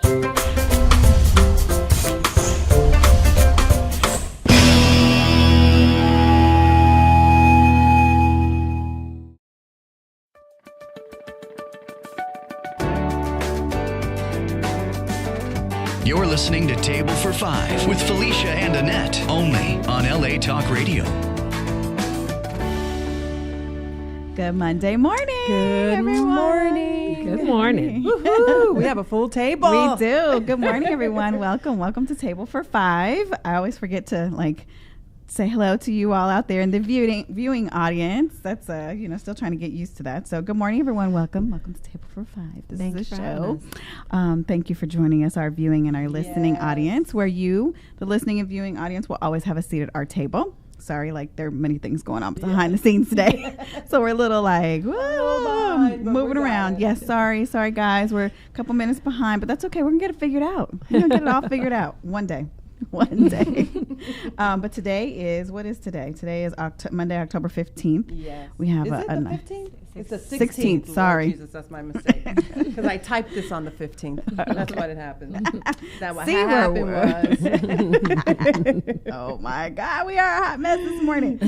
You're listening to Table for Five with Felicia and Annette, only on LA Talk Radio. Good Monday morning. Good everyone. morning. Good morning. Woohoo, we have a full table. We do. Good morning, everyone. Welcome to Table for Five. I always forget to say hello to you all out there in the viewing audience. That's still trying to get used to that. So good morning, everyone. Welcome to Table for Five. This is the show. Thank you for joining us, our viewing and our listening audience, where you, the listening and viewing audience, will always have a seat at our table. Sorry, there are many things going on behind the scenes today. So we're a little moving around. Yes, sorry guys. We're a couple minutes behind, but that's okay. We're going to get it figured out. We're going to get it all figured out one day. But today is, what is today? Today is Monday, October 15th. Yes. We have is it the 15th? It's the 16th. Sorry. Lord Jesus, that's my mistake. Because I typed this on the 15th. That's what it happened. That what happened was. Oh my God, we are a hot mess this morning.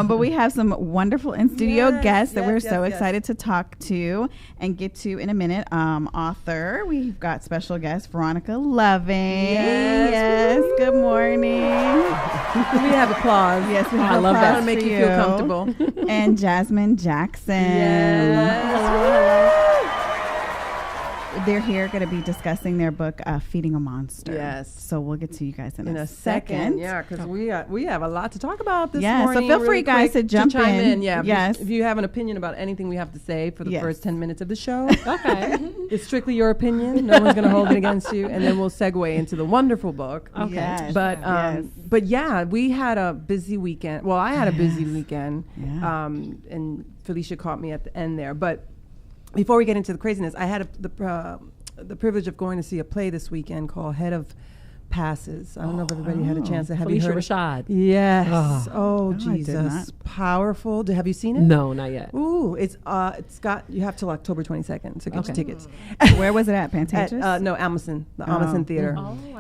But we have some wonderful in-studio guests that we're so excited to talk to and get to in a minute. Author, we've got special guest Veronica Loving. Yes. Good morning. We have applause. Yes, we have I love applause that. Make you feel comfortable. And Jazzmine Jackson. Yes. They're here going to be discussing their book, Feeding a Monster. Yes. So we'll get to you guys in a second. Yeah, because we have a lot to talk about this morning. So feel free, guys, to jump in. Yeah. Yes. If you have an opinion about anything we have to say for the first 10 minutes of the show. Okay. It's strictly your opinion. No one's going to hold it against you. And then we'll segue into the wonderful book. Okay. Yes. But yeah, we had a busy weekend. Well, I had a busy weekend. Yeah. And Felicia caught me at the end there. But before we get into the craziness, I had the privilege of going to see a play this weekend called Head of Passes. I don't know if everybody had a chance to have you heard Rashad. Yes. No, Jesus. Powerful. Have you seen it? No, not yet. Ooh, it's got, you have till October 22nd to get your tickets. Where was it at? Pantages? No, Amazon, the Amazon Theater.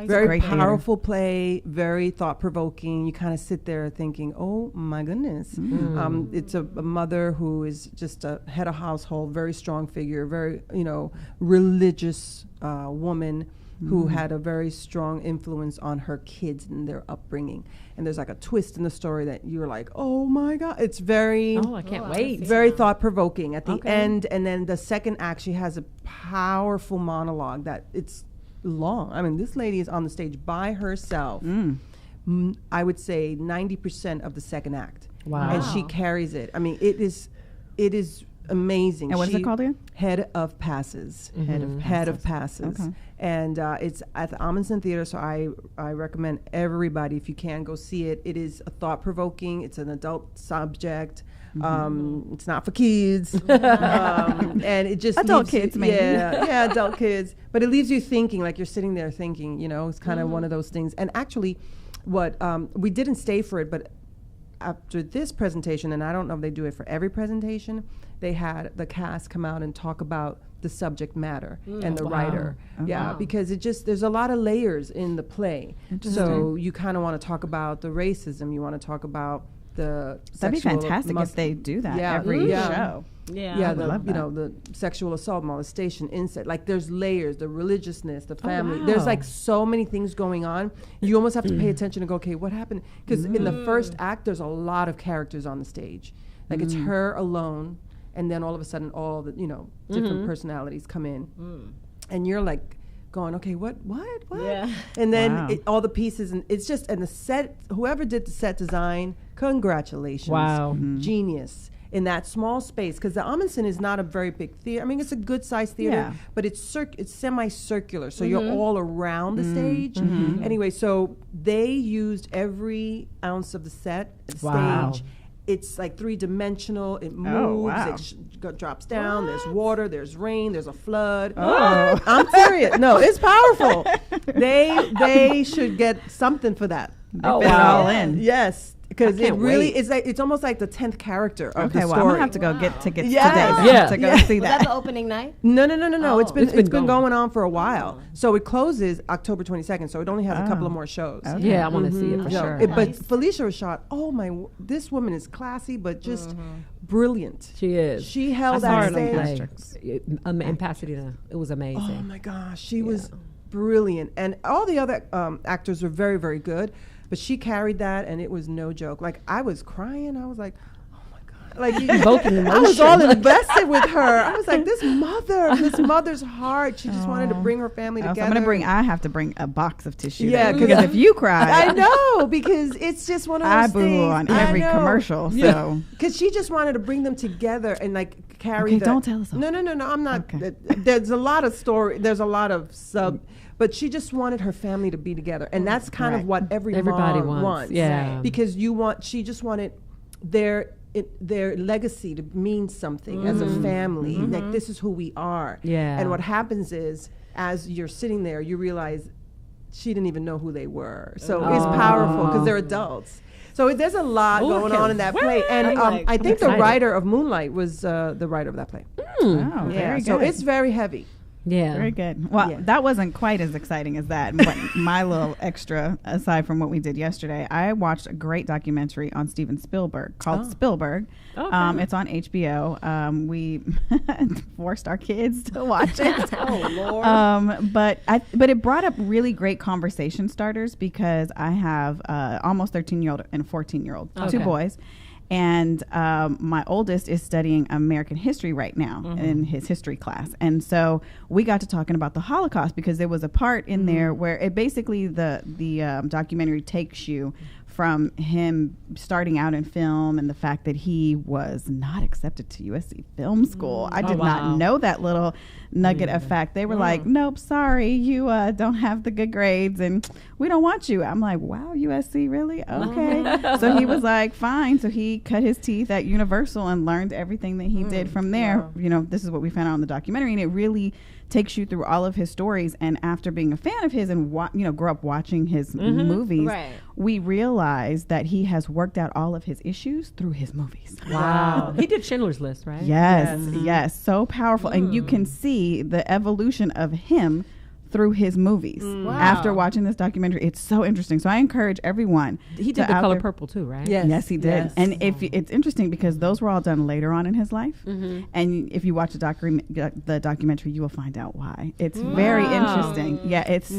Very powerful play, very thought-provoking. You kind of sit there thinking, oh my goodness. It's a mother who is just a head of household, very strong figure, very, religious woman who had a very strong influence on her kids and their upbringing. And there's a twist in the story that you're like, oh my God. It's very... I can't wait. Very thought-provoking at the end. And then the second act, she has a powerful monologue that it's long. I mean, this lady is on the stage by herself. I would say 90% of the second act. Wow. And she carries it. I mean, it is amazing. And what is it called again? Head of Passes. Head of Passes. Okay. And it's at the Amundsen Theater, so I recommend everybody, if you can, go see it. It is a thought-provoking. It's an adult subject. It's not for kids. And it just adult kids, maybe. Yeah, adult kids. But it leaves you thinking, like you're sitting there thinking, it's kind of one of those things. And actually, what we didn't stay for it, but after this presentation, and I don't know if they do it for every presentation, they had the cast come out and talk about the subject matter and the writer. Because there's a lot of layers in the play. So you kind of want to talk about the racism, you want to talk about the that'd be fantastic if they do that every show. The sexual assault, molestation, incest. Like there's layers, the religiousness, the family. There's so many things going on. You almost have to pay attention and go, okay, what happened? Because in the first act, there's a lot of characters on the stage. Like it's her alone, and then all of a sudden, all the different personalities come in, and you're like going, okay, what? Yeah. And then all the pieces, and it's just, and the set. Whoever did the set design, congratulations! Wow, genius. In that small space, because the Amundsen is not a very big theater. I mean, it's a good-sized theater, but it's semi-circular, so you're all around the stage. Anyway, so they used every ounce of the set, the stage. It's like three-dimensional. It moves. It drops down. There's water. There's rain. There's a flood. I'm serious. No, it's powerful. They should get something for that. They fit it all in. Yes. because it really is like, it's almost like the 10th character of the story. I'm gonna have to go get tickets Yes. today Yeah. to go see Was that. that the opening night? No. Oh. It's been going on for a while. So it closes October 22nd. So it only has a couple of more shows. Okay. Yeah, I want to see it for sure. But Felicia Rashad, this woman is classy, but just brilliant. She is. She held I saw her that in stage. in Pasadena. It was amazing. Oh my gosh, she was brilliant, and all the other actors were very, very good. But she carried that, and it was no joke. Like, I was crying. I was like, oh my God. Like, I was all invested with her. I was like, this mother's heart. She just wanted to bring her family together. I have to bring a box of tissue. Yeah, because if you cry. I know, because it's just one of those things. I boo on every commercial. So. Because she just wanted to bring them together and like carry don't tell us all. No, I'm not. Okay. There's a lot of story. There's a lot of but she just wanted her family to be together, and that's kind of what everybody wants. Yeah, because she just wanted their legacy to mean something as a family. Like, this is who we are. Yeah. And what happens is, as you're sitting there, you realize she didn't even know who they were. So it's powerful because they're adults. So there's a lot going on in that play. And I think the writer of Moonlight was the writer of that play. Oh, very good. So it's very heavy. Yeah. Very good. Well, that wasn't quite as exciting as that. But my little extra, aside from what we did yesterday, I watched a great documentary on Steven Spielberg called Spielberg. Okay. It's on HBO. We forced our kids to watch it. Oh, Lord. But it brought up really great conversation starters, because I have almost 13-year-old and a 14-year-old, two boys. And my oldest is studying American history right now in his history class. And so we got to talking about the Holocaust, because there was a part in there where it basically the documentary takes you from him starting out in film and the fact that he was not accepted to USC Film School. I did not know that little nugget of fact. They were like, nope, sorry, you don't have the good grades and we don't want you. I'm like, wow, USC, really? Okay. So he was like, fine. So he cut his teeth at Universal and learned everything that he did from there. Wow. You know, this is what we found out in the documentary, and it really takes you through all of his stories. And after being a fan of his and grew up watching his movies, we realized that he has worked out all of his issues through his movies. Wow. He did Schindler's List, right? Yes. So powerful. And you can see the evolution of him through his movies. After watching this documentary. It's so interesting. So I encourage everyone. He did The Color Purple too, right? Yes, he did. Yes. And it's interesting because those were all done later on in his life. And if you watch the documentary, you will find out why. It's very interesting. Yeah, it's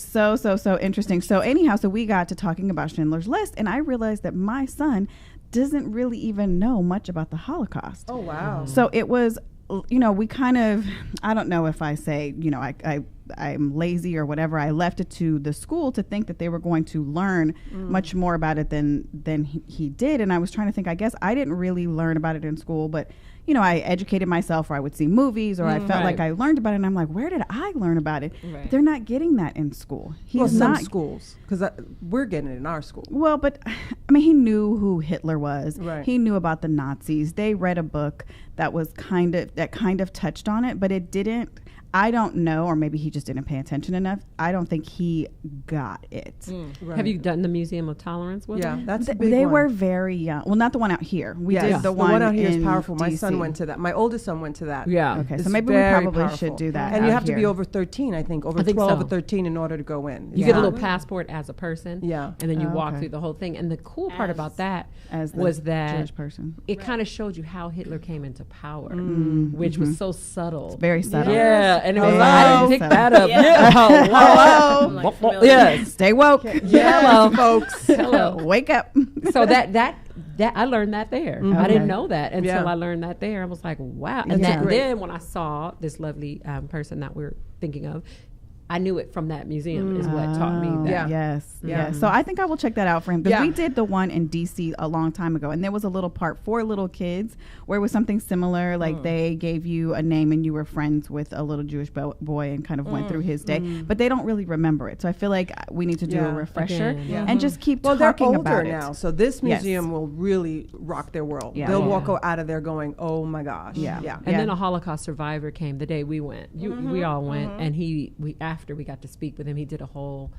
so interesting. So anyhow, so we got to talking about Schindler's List, and I realized that my son doesn't really even know much about the Holocaust. Oh, wow. So it was, we kind of, I don't know if I say, I'm lazy or whatever. I left it to the school to think that they were going to learn much more about it than he did. And I was trying to think, I guess I didn't really learn about it in school, but I educated myself, or I would see movies, or I felt like I learned about it, and I'm like, where did I learn about it? But they're not getting that in school. Some schools, because we're getting it in our school. Well, but I mean, he knew who Hitler was. Right. He knew about the Nazis. They read a book that was kind of touched on it, but it didn't. I don't know, or maybe he just didn't pay attention enough. I don't think he got it. Right. Have you done the Museum of Tolerance with them? That's a big They one. were very young. Well, not the one out here. We did the one out here is powerful. DC. My son went to that. My oldest son went to that. Yeah. Okay, it's so maybe we probably should do that. And you have to be over 13, I think, over 12 or 13 in order to go in. You get a little passport as a person. Yeah. And then you walk through the whole thing. And the cool part about that was that Jewish person. It kind of showed you how Hitler came into power, which was so subtle. It's very subtle. Yeah. And it was I didn't pick that up. Hello. Yes. Stay woke. Hello, folks. Hello. Wake up. So that I learned that there. I didn't know that until I learned that there. I was like, wow. And then when I saw this lovely person that we're thinking of, I knew it from that museum is what taught me that. Yes. So I think I will check that out for him, because we did the one in DC a long time ago, and there was a little part for little kids where it was something similar, like they gave you a name and you were friends with a little Jewish boy and kind of went through his day, but they don't really remember it. So I feel like we need to do a refresher and just keep talking about it. Well, they're older now, so this museum will really rock their world. They'll walk out of there going, oh my gosh. And then a Holocaust survivor came the day we went. We all went, and after we got to speak with him, he did a whole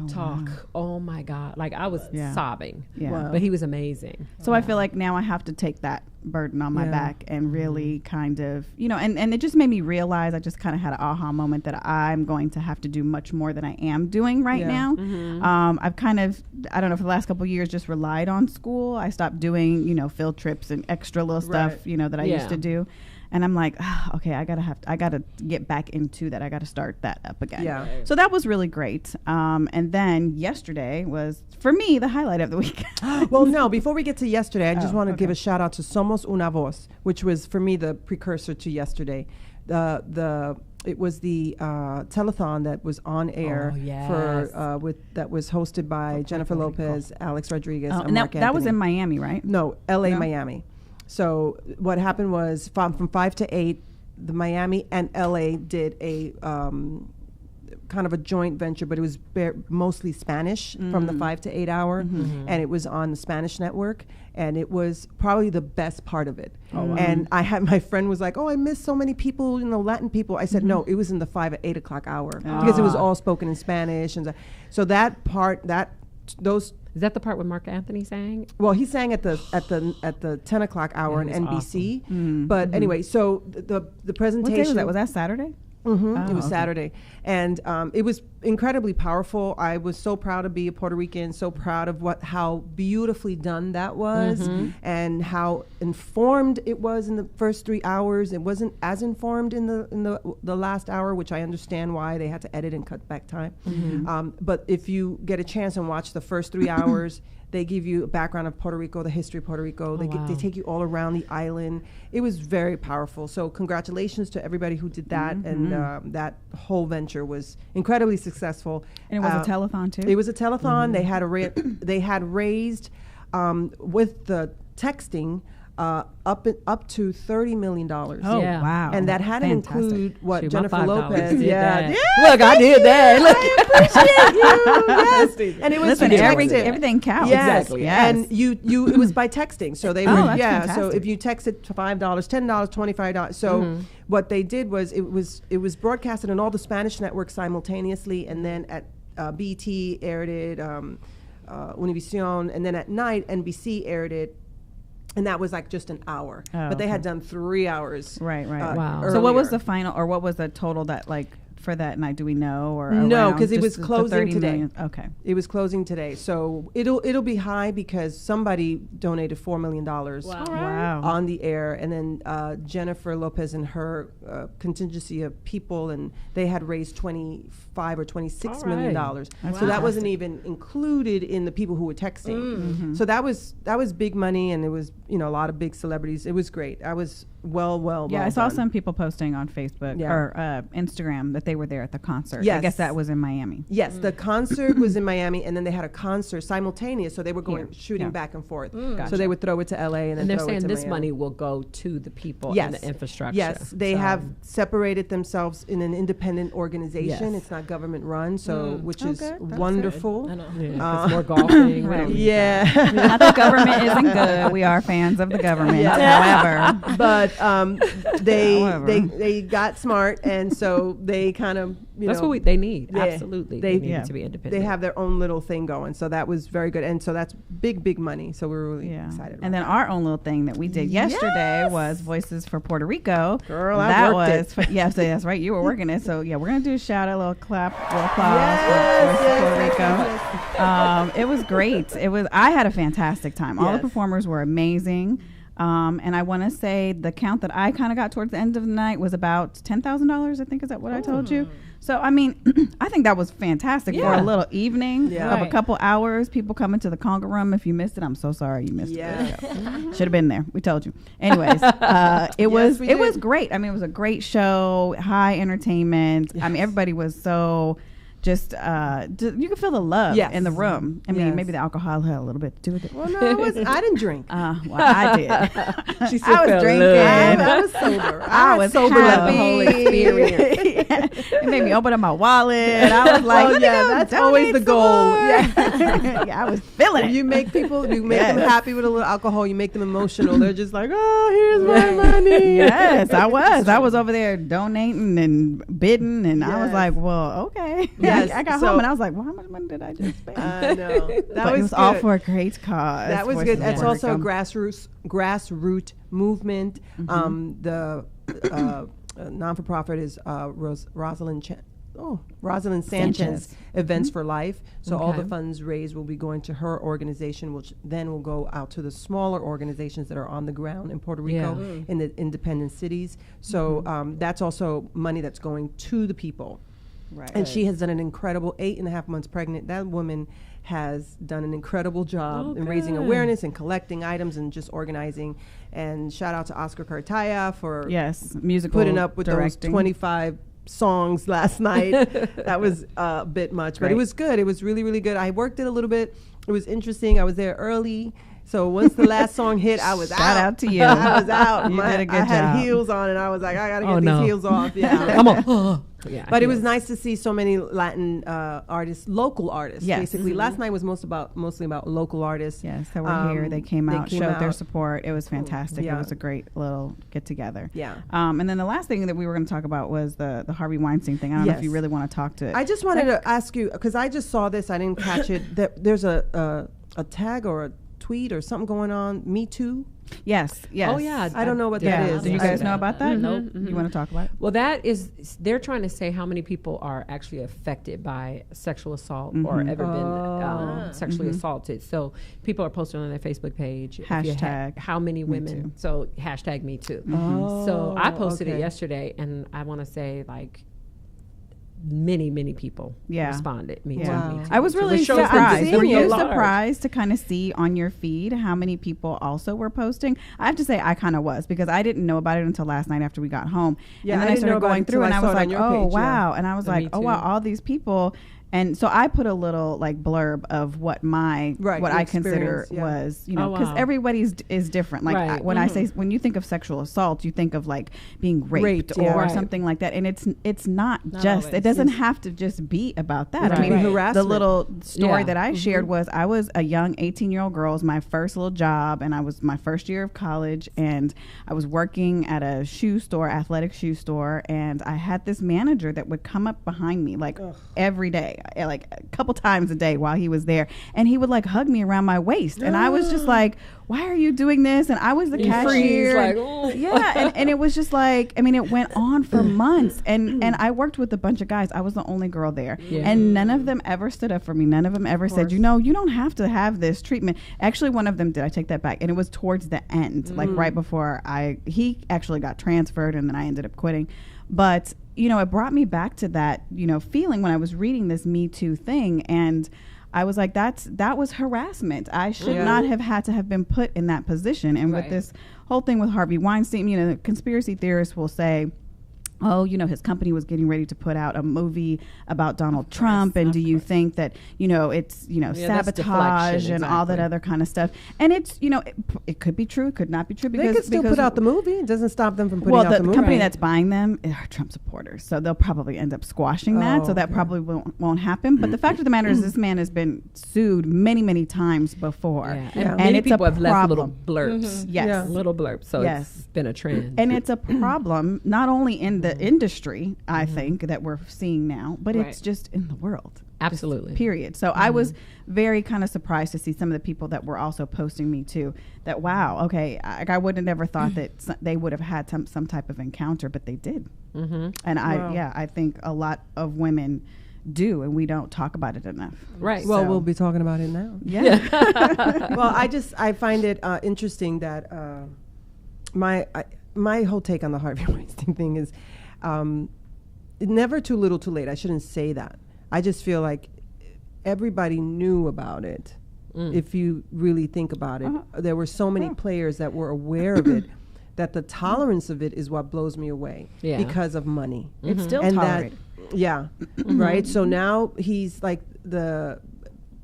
talk. Wow. Oh my God. Like I was sobbing. Yeah. Wow. But he was amazing. So I feel like now I have to take that burden on my back and really kind of, and it just made me realize, I just kind of had an aha moment that I'm going to have to do much more than I am doing right now. I've kind of, I don't know, for the last couple of years just relied on school. I stopped doing, field trips and extra little stuff, that I used to do. And I'm like, okay, I gotta get back into that. I gotta start that up again. Yeah. So that was really great. And then yesterday was, for me, the highlight of the week. Well, no, before we get to yesterday, I just want to give a shout out to Somos Una Voz, which was for me the precursor to yesterday. It was the telethon that was on air that was hosted by Jennifer Lopez, Alex Rodriguez, and Mark Anthony. That was in Miami, right? No, L.A., Miami. So what happened was from 5 to 8, the Miami and L.A. did a kind of a joint venture, but it was mostly Spanish from the 5 to 8 hour, and it was on the Spanish network, and it was probably the best part of it. Oh, wow. And my friend was like, "Oh, I miss so many people, Latin people." I said, "No, it was in the 5 or 8 o'clock hour because it was all spoken in Spanish." And so that part, those. Is that the part where Mark Anthony sang? Well, he sang at the 10 o'clock hour on NBC. Awesome. But anyway, so the presentation. What day was that? Was that Saturday? It was Saturday. And it was incredibly powerful. I was so proud to be a Puerto Rican, so proud of how beautifully done that was, and how informed it was in the first 3 hours. It wasn't as informed in the last hour, which I understand why they had to edit and cut back time. But if you get a chance and watch the first 3 hours, they give you a background of Puerto Rico, the history of Puerto Rico. They take you all around the island. It was very powerful. So congratulations to everybody who did that. And that whole venture was incredibly successful. And it was a telethon too? It was a telethon. They had raised, with the texting, up to $30 million. Oh, wow. And that had to include what Jennifer Lopez. Look, I did that. Look, I appreciate you. Yes. And it was everything counts. Yes. Exactly. Yes. And it was by texting. So they were fantastic. so if you texted to $5, $10, $25. So what they did was it was broadcasted on all the Spanish networks simultaneously, and then at BT aired it, Univision, and then at night NBC aired it. And that was like just an hour. But they had done 3 hours. Right. Wow. So what was the final, or what was the total that for that night? Do we know? Or no, because it was closing today. Million? Okay. It was closing today. So it'll be high because somebody donated $4 million on the air. And then Jennifer Lopez and her contingency of people, and they had raised $25 or $26 million. So that wasn't even included in the people who were texting. So that was big money, and it was a lot of big celebrities. It was great. I was well I saw done. some people posting on Facebook or Instagram that they were there at the concert. Yes. I guess that was in Miami. Yes, the concert was in Miami, and then they had a concert simultaneous, so they were shooting back and forth. Gotcha. So they would throw it to LA, and then they're throw saying it to this Miami. money will go to the people and the infrastructure. Yes, they have separated themselves in an independent organization. It's not government run, so which is wonderful. I know. It's more golfing. Not that government isn't good. We are fans of the government. However, but they got smart, and so they kind of that's what they need. Absolutely, they need to be independent. They have their own little thing going, so that was very good, and so that's big money. So we're really excited. And then our own little thing that we did yesterday was Voices for Puerto Rico. Girl, that I worked it. So that's right. You were working it. So we're gonna do a shout out, a little clap, a little applause for Voices for Puerto Rico. It was great. I had a fantastic time. All the performers were amazing. And I want to say the count that I kind of got towards the end of the night was about $10,000. I think, is that what I told you? So, I mean, I think that was fantastic for a little evening of a couple hours. People coming to the conga room. If you missed it, I'm so sorry you missed it. Should have been there. We told you. Anyways, it was great. I mean, it was a great show, high entertainment. I mean, everybody was so... Just you can feel the love in the room. I mean, maybe the alcohol had a little bit to do with it. Well, no, I didn't drink. Well, I did. She still I was drinking. I was sober. I was sober happy. the whole experience. It made me open up my wallet. I was like, that's always the goal. I was feeling it. You make them happy with a little alcohol. You make them emotional. They're just like, oh, here's my money. Yes, I was over there donating and bidding, and I was like, well, okay. Yes. I got home and I was like, well, how much money did I just spend? I know. But it was all for a great cause. That was good. It's also a grassroots. grassroots movement. The non-for-profit is Rosalind Sanchez Events for Life. So all the funds raised will be going to her organization, which then will go out to the smaller organizations that are on the ground in Puerto Rico, in the independent cities. So that's also money that's going to the people. Right. And she has done an incredible 8.5 months pregnant. That woman has done an incredible job in raising awareness and collecting items and just organizing. And shout out to Oscar Cartaya for musical putting up with directing. those 25 songs last night. That was a bit much, but it was good. It was really, really good. I worked it a little bit. It was interesting. I was there early. So once the last song hit, I was out. Shout out to you. I was out. You did a good I had job. heels on, and I was like, I got to get these heels off. Yeah. I'm on. But it was nice to see so many Latin artists, local artists. Yes. Basically, last night was mostly about local artists. Yes, that were here. They came out, showed their support. It was fantastic. Yeah. It was a great little get together. Yeah. And then the last thing that we were going to talk about was the Harvey Weinstein thing. I don't know if you really want to talk to it. I just wanted to ask you, because I just saw this. I didn't catch it. That there's a tag or a tweet or something going on. Me Too. Yes. Oh yeah. I don't know what that is. Do you guys know about that? Nope. You want to talk about it? Well, that is, they're trying to say how many people are actually affected by sexual assault or ever been sexually assaulted. So people are posting on their Facebook page. Hashtag how many women. So hashtag Me Too. So I posted it yesterday, and I want to say like many people responded. Me too. Me too. I was really So the show's surprised. been Were you large. surprised to kind of see on your feed how many people also were posting? I have to say I kind of was, because I didn't know about it until last night after we got home. Yeah, and then I I didn't know started about going it through till and I I saw was it on like, your oh page, wow. And I was like, oh wow, all these people. And so I put a little like blurb of what what I consider was, you know, because everybody's is different. Like when I say, when you think of sexual assault, you think of like being raped or something like that. And it's not just, it doesn't have to just be about that. I mean, the little story that I shared was I was a young 18-year-old girl. It was my first little job, and I was my first year of college, and I was working at a shoe store, athletic shoe store, and I had this manager that would come up behind me like every day, like a couple times a day while he was there, and he would like hug me around my waist, and I was just like, why are you doing this? And I was the cashier. And it was just like, I mean, it went on for months, and I worked with a bunch of guys. I was the only girl there, and none of them ever stood up for me. None of them ever said, you know, you don't have to have this treatment. Actually, one of them did. I take that back, and it was towards the end, like right before he actually got transferred, and then I ended up quitting. But you know, it brought me back to that, you know, feeling when I was reading this Me Too thing, and I was like, that was harassment. I should not have had to have been put in that position. And with this whole thing with Harvey Weinstein, you know, the conspiracy theorists will say, oh, you know, his company was getting ready to put out a movie about Donald Trump. And do you think that, you know, it's, you know, sabotage and all that other kind of stuff. And it's, you know, it could be true. It could not be true. Because they could still put out the movie. It doesn't stop them from putting out the movie. Well, the company that's buying them are Trump supporters. So they'll probably end up squashing that. So that probably won't happen. But the fact of the matter is this man has been sued many times before. And many people have left little blurbs. Little blurbs. So it's been a trend. And it's a problem not only in the industry, I think, that we're seeing now, but it's just in the world. Absolutely. Just period. So I was very kind of surprised to see some of the people that were also posting Me Too, that wow, okay, I would have never thought that they would have had some type of encounter, but they did. And I think a lot of women do, and we don't talk about it enough. Right. Well, we'll be talking about it now. Yeah. Well, I find it interesting that my whole take on the Harvey Weinstein thing is never too little too late. I shouldn't say that. I just feel like everybody knew about it. If you really think about it, there were so many players that were aware of it, that the tolerance of it is what blows me away because of money. It's still and tolerated. Right. So now he's like the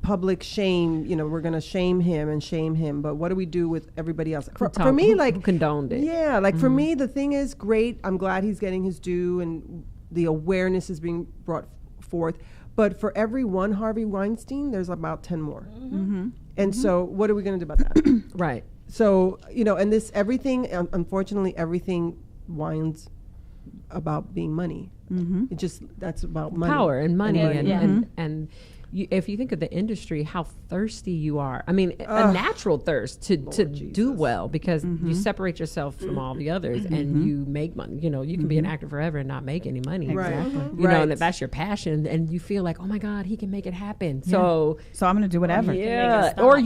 public shame, you know, we're going to shame him, but what do we do with everybody else? For me, like, who condoned it. Yeah, like for me, the thing is great. I'm glad he's getting his due and the awareness is being brought forth. But for every one Harvey Weinstein, there's about 10 more. And so what are we going to do about that? Right. So, you know, and this, everything, unfortunately, everything winds about being money. It just that's about money, power and money, and and you, if you think of the industry, how thirsty you are. I mean, a natural thirst to do well, because you separate yourself from all the others and you make money. You know, you can be an actor forever and not make any money. Exactly. You know, and if that's your passion, and you feel like, oh my God, he can make it happen. So I'm going to do whatever. Yeah. Or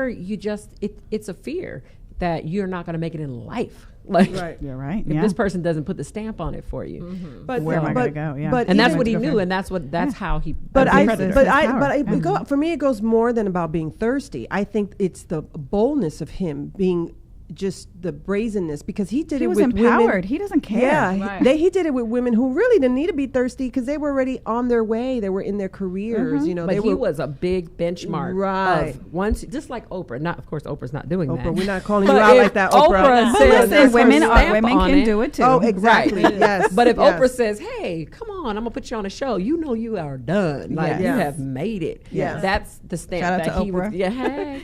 you just, it's a fear that you're not going to make it in life. Like, You're right. if this person doesn't put the stamp on it for you, but where am I going to go? Yeah. But and that's even- what he knew, and that's how he. But I, predator. but I, but I, it go, for me, it goes more than about being thirsty. I think it's the boldness of him being just the brazenness, because he did he it was with empowered. women. He doesn't care. Yeah, he did it with women who really didn't need to be thirsty because they were already on their way. They were in their careers. You know, but they he was a big benchmark. Right. Of once, just like Oprah. Not, of course, Oprah's not doing that. Oprah, we're not calling But you out if like that, Oprah. says Listen, that's her women stamp on can it, do it too. Oh, exactly. Right. Yes. But if yes. Oprah says, "Hey, come on, I'm gonna put you on a show," you know you are done. Like you Yes. have made it. Yes. That's the stamp Shout out that to he Oprah. was, hey,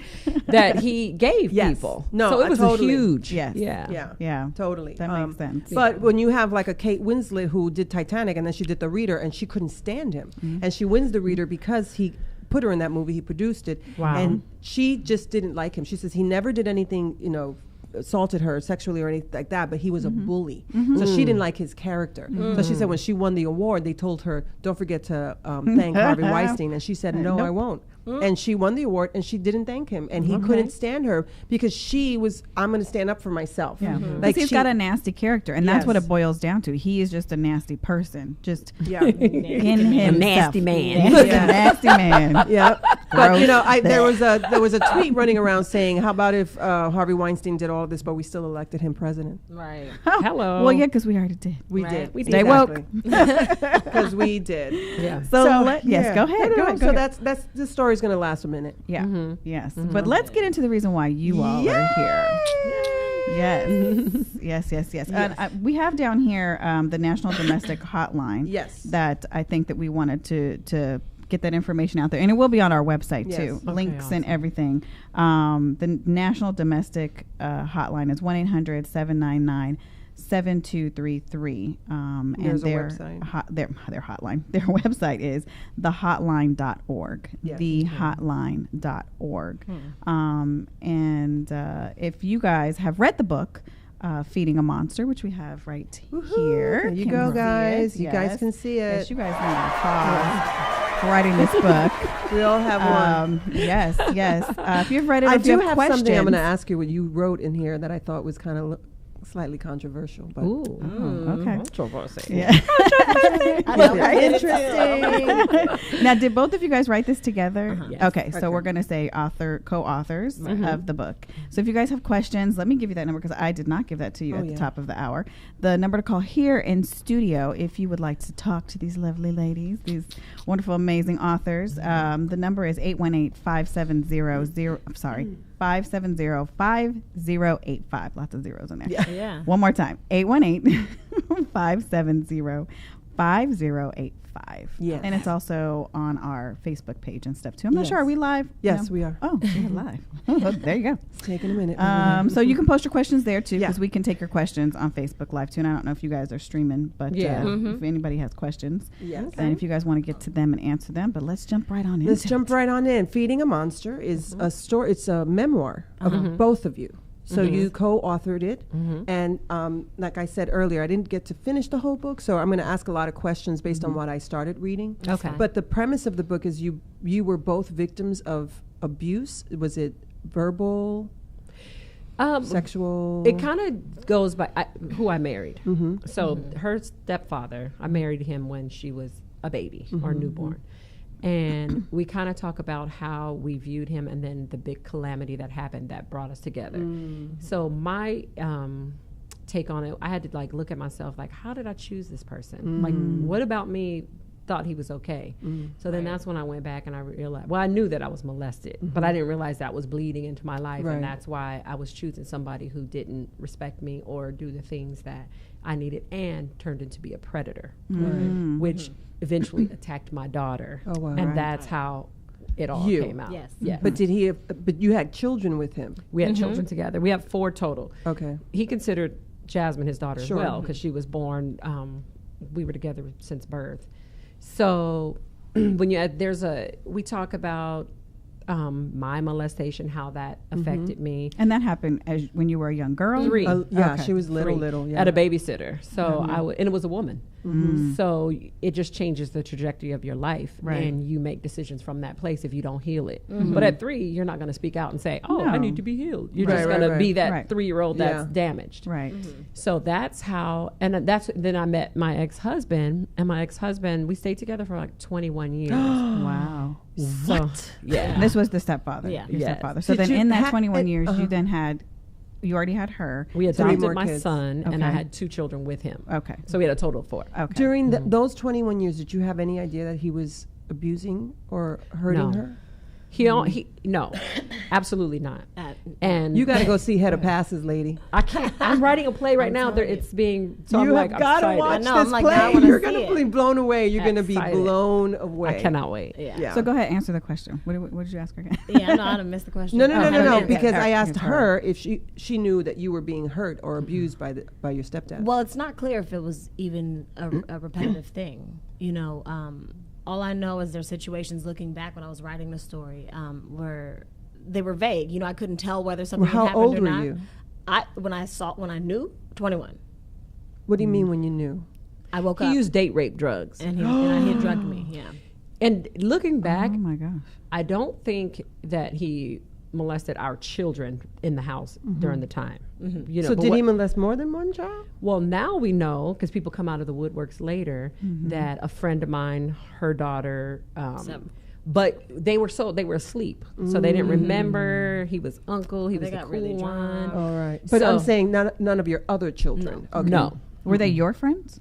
that he gave Yes. people. No, so it was totally. huge. Yes. Yeah. Yeah. Totally. That makes sense. But when you have like a Kate Winslet who did Titanic and then she did The Reader and she couldn't stand him, and she wins The Reader because he put her in that movie, he produced it, Wow. and she just didn't like him. She says he never did anything, you know, assaulted her sexually or anything like that, but he was a bully. So she didn't like his character. So she said when she won the award, they told her, don't forget to thank Harvey Weinstein. And she said, no, I won't. And she won the award and she didn't thank him. And he couldn't stand her because she was, I'm going to stand up for myself. Yeah. Like He's got a nasty character, and that's what Yes. it boils down to. He is just a nasty person, just Yeah. in himself. nasty man. He's a nasty man. Yeah, but you know, Gross. there was a tweet running around saying, "How about if Harvey Weinstein did all of this, but we still elected him president?" Right. Hello. Well, yeah, because we already did. We Right. did. We did. Stay woke. because we did. Yeah. So, yes, yeah. go ahead. No, Go ahead. So ahead. that's this story's going to last a minute. Yeah. Yes. But let's get into the reason why you all are here. Yes. And, we have down here the National Domestic Hotline. Yes. That I think that we wanted to get that information out there, and it will be on our website Yes. too. Okay, Links awesome. and everything. The National Domestic Hotline is 1-800-799. 7233 and There's a their website. their hotline, their website is thehotline.org. Yes. Thehotline.org. And if you guys have read the book Feeding a Monster, which we have right here, There you can go, see guys. it. You guys can see Yes, it. you guys need applause for writing this book. We all have one. Yes. If you've read it, I if you do have questions, something I'm going to ask you. What you wrote in here that I thought was kind of slightly controversial, but okay. Controversy. Yeah. interesting. Now, did both of you guys write this together? Yes. Okay, so we're going to say co-authors of the book. So if you guys have questions, let me give you that number because I did not give that to you at the top of the hour. The number to call here in studio if you would like to talk to these lovely ladies, these wonderful, amazing authors. The number is 818-570-5085. Lots of zeros in there. Yeah. One more time. 818-570-5085. Yes. And it's also on our Facebook page and stuff too. I'm not Yes. sure. Are we live? Yes, No? we are. Oh, we're live. Oh, there you go. It's taking a minute. So you can post your questions there too, Yeah. because we can take your questions on Facebook Live too. And I don't know if you guys are streaming, but Yeah. if anybody has questions, Yes. and if you guys want to get to them and answer them, but let's jump right on in. Let's jump right on in. Feeding a Monster is a story. It's a memoir of both of you. So you co-authored it, and like I said earlier, I didn't get to finish the whole book, so I'm going to ask a lot of questions based on what I started reading. Okay. But the premise of the book is you were both victims of abuse. Was it verbal, sexual? It kind of goes by who I married. So her stepfather, I married him when she was a baby or newborn. And we kind of talk about how we viewed him and then the big calamity that happened that brought us together. So my take on it, I had to like look at myself like, how did I choose this person? Like, what about me thought he was okay? So then that's when I went back and I realized, well, I knew that I was molested, but I didn't realize that was bleeding into my life. Right. And that's why I was choosing somebody who didn't respect me or do the things that I needed and turned into be a predator, which eventually attacked my daughter. Oh, wow. And that's how it all You. came out. Yes. Yeah. But did he? But you had children with him. We had children together. We have 4 total. Okay. He considered Jazzmine, his daughter, as well, because she was born. We were together since birth. So when we talk about my molestation, how that affected me. And that happened when you were a young girl? 3. She was little, at a babysitter. So and it was a woman. So it just changes the trajectory of your life, and you make decisions from that place if you don't heal it. But at 3, you're not going to speak out and say, "Oh, I need to be healed." You're just going to be that 3-year-old that's damaged. Right. So that's how, and then I met my ex-husband, and my ex-husband, we stayed together for like 21 years. Wow. What? Yeah. This was the stepfather. Yeah. Your stepfather. So then in that 21 years, you already had her. We adopted my son, and I had 2 children with him. Okay. So we had a total of 4. Okay. During those 21 years, did you have any idea that he was abusing or hurting her? No, absolutely not. And you got to go see Head of Passes, lady. I can't. I'm writing a play right now. It's being. So you I'm have got to watch this play. You're going to be blown away. You're going to be blown away. I cannot wait. Yeah. So go ahead, answer the question. What did you ask her again? Yeah, no, I done missed the question. No. Because I asked her if she knew that you were being hurt or abused by your stepdad. Well, it's not clear if it was even a repetitive thing. All I know is there's situations looking back when I was writing the story where they were vague. I couldn't tell whether something had happened or not. How old were you? When I knew, 21. What do you mean when you knew? I woke up. He used date rape drugs. And he drugged me, yeah. And looking back, oh my gosh, I don't think that he molested our children in the house during the time. So did he molest more than one child? Well, now we know, because people come out of the woodworks later, that a friend of mine, her daughter, but they were asleep, so they didn't remember. He was uncle. He was the cool one. All right, but I'm saying none of your other children. No. Okay. No. Were they your friends?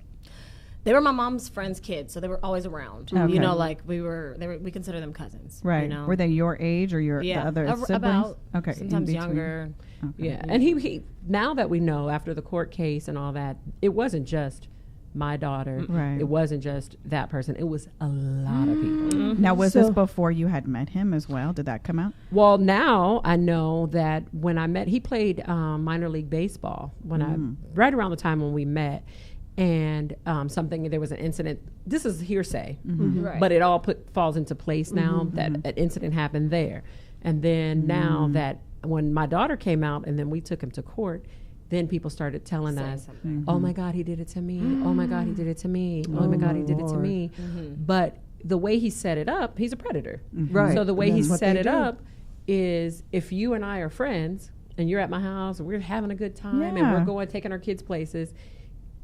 They were my mom's friends' kids, so they were always around. Okay. We consider them cousins. Right. Were they your age or the other siblings? About. Okay. Sometimes younger. Okay. Yeah. And he now that we know after the court case and all that, it wasn't just my daughter. Right. It wasn't just that person. It was a lot of people. Now, was this before you had met him as well? Did that come out? Well, now I know that when I met, he played minor league baseball right around the time when we met. And there was an incident. This is hearsay, but it all falls into place now that an incident happened there. And then now that when my daughter came out and then we took him to court, then people started telling us, oh my God, he did it to me. Oh my God, he did it to me. Oh my God, he did it to me. But the way he set it up, he's a predator. Right. So the way he set it up is if you and I are friends and you're at my house and we're having a good time and we're taking our kids places,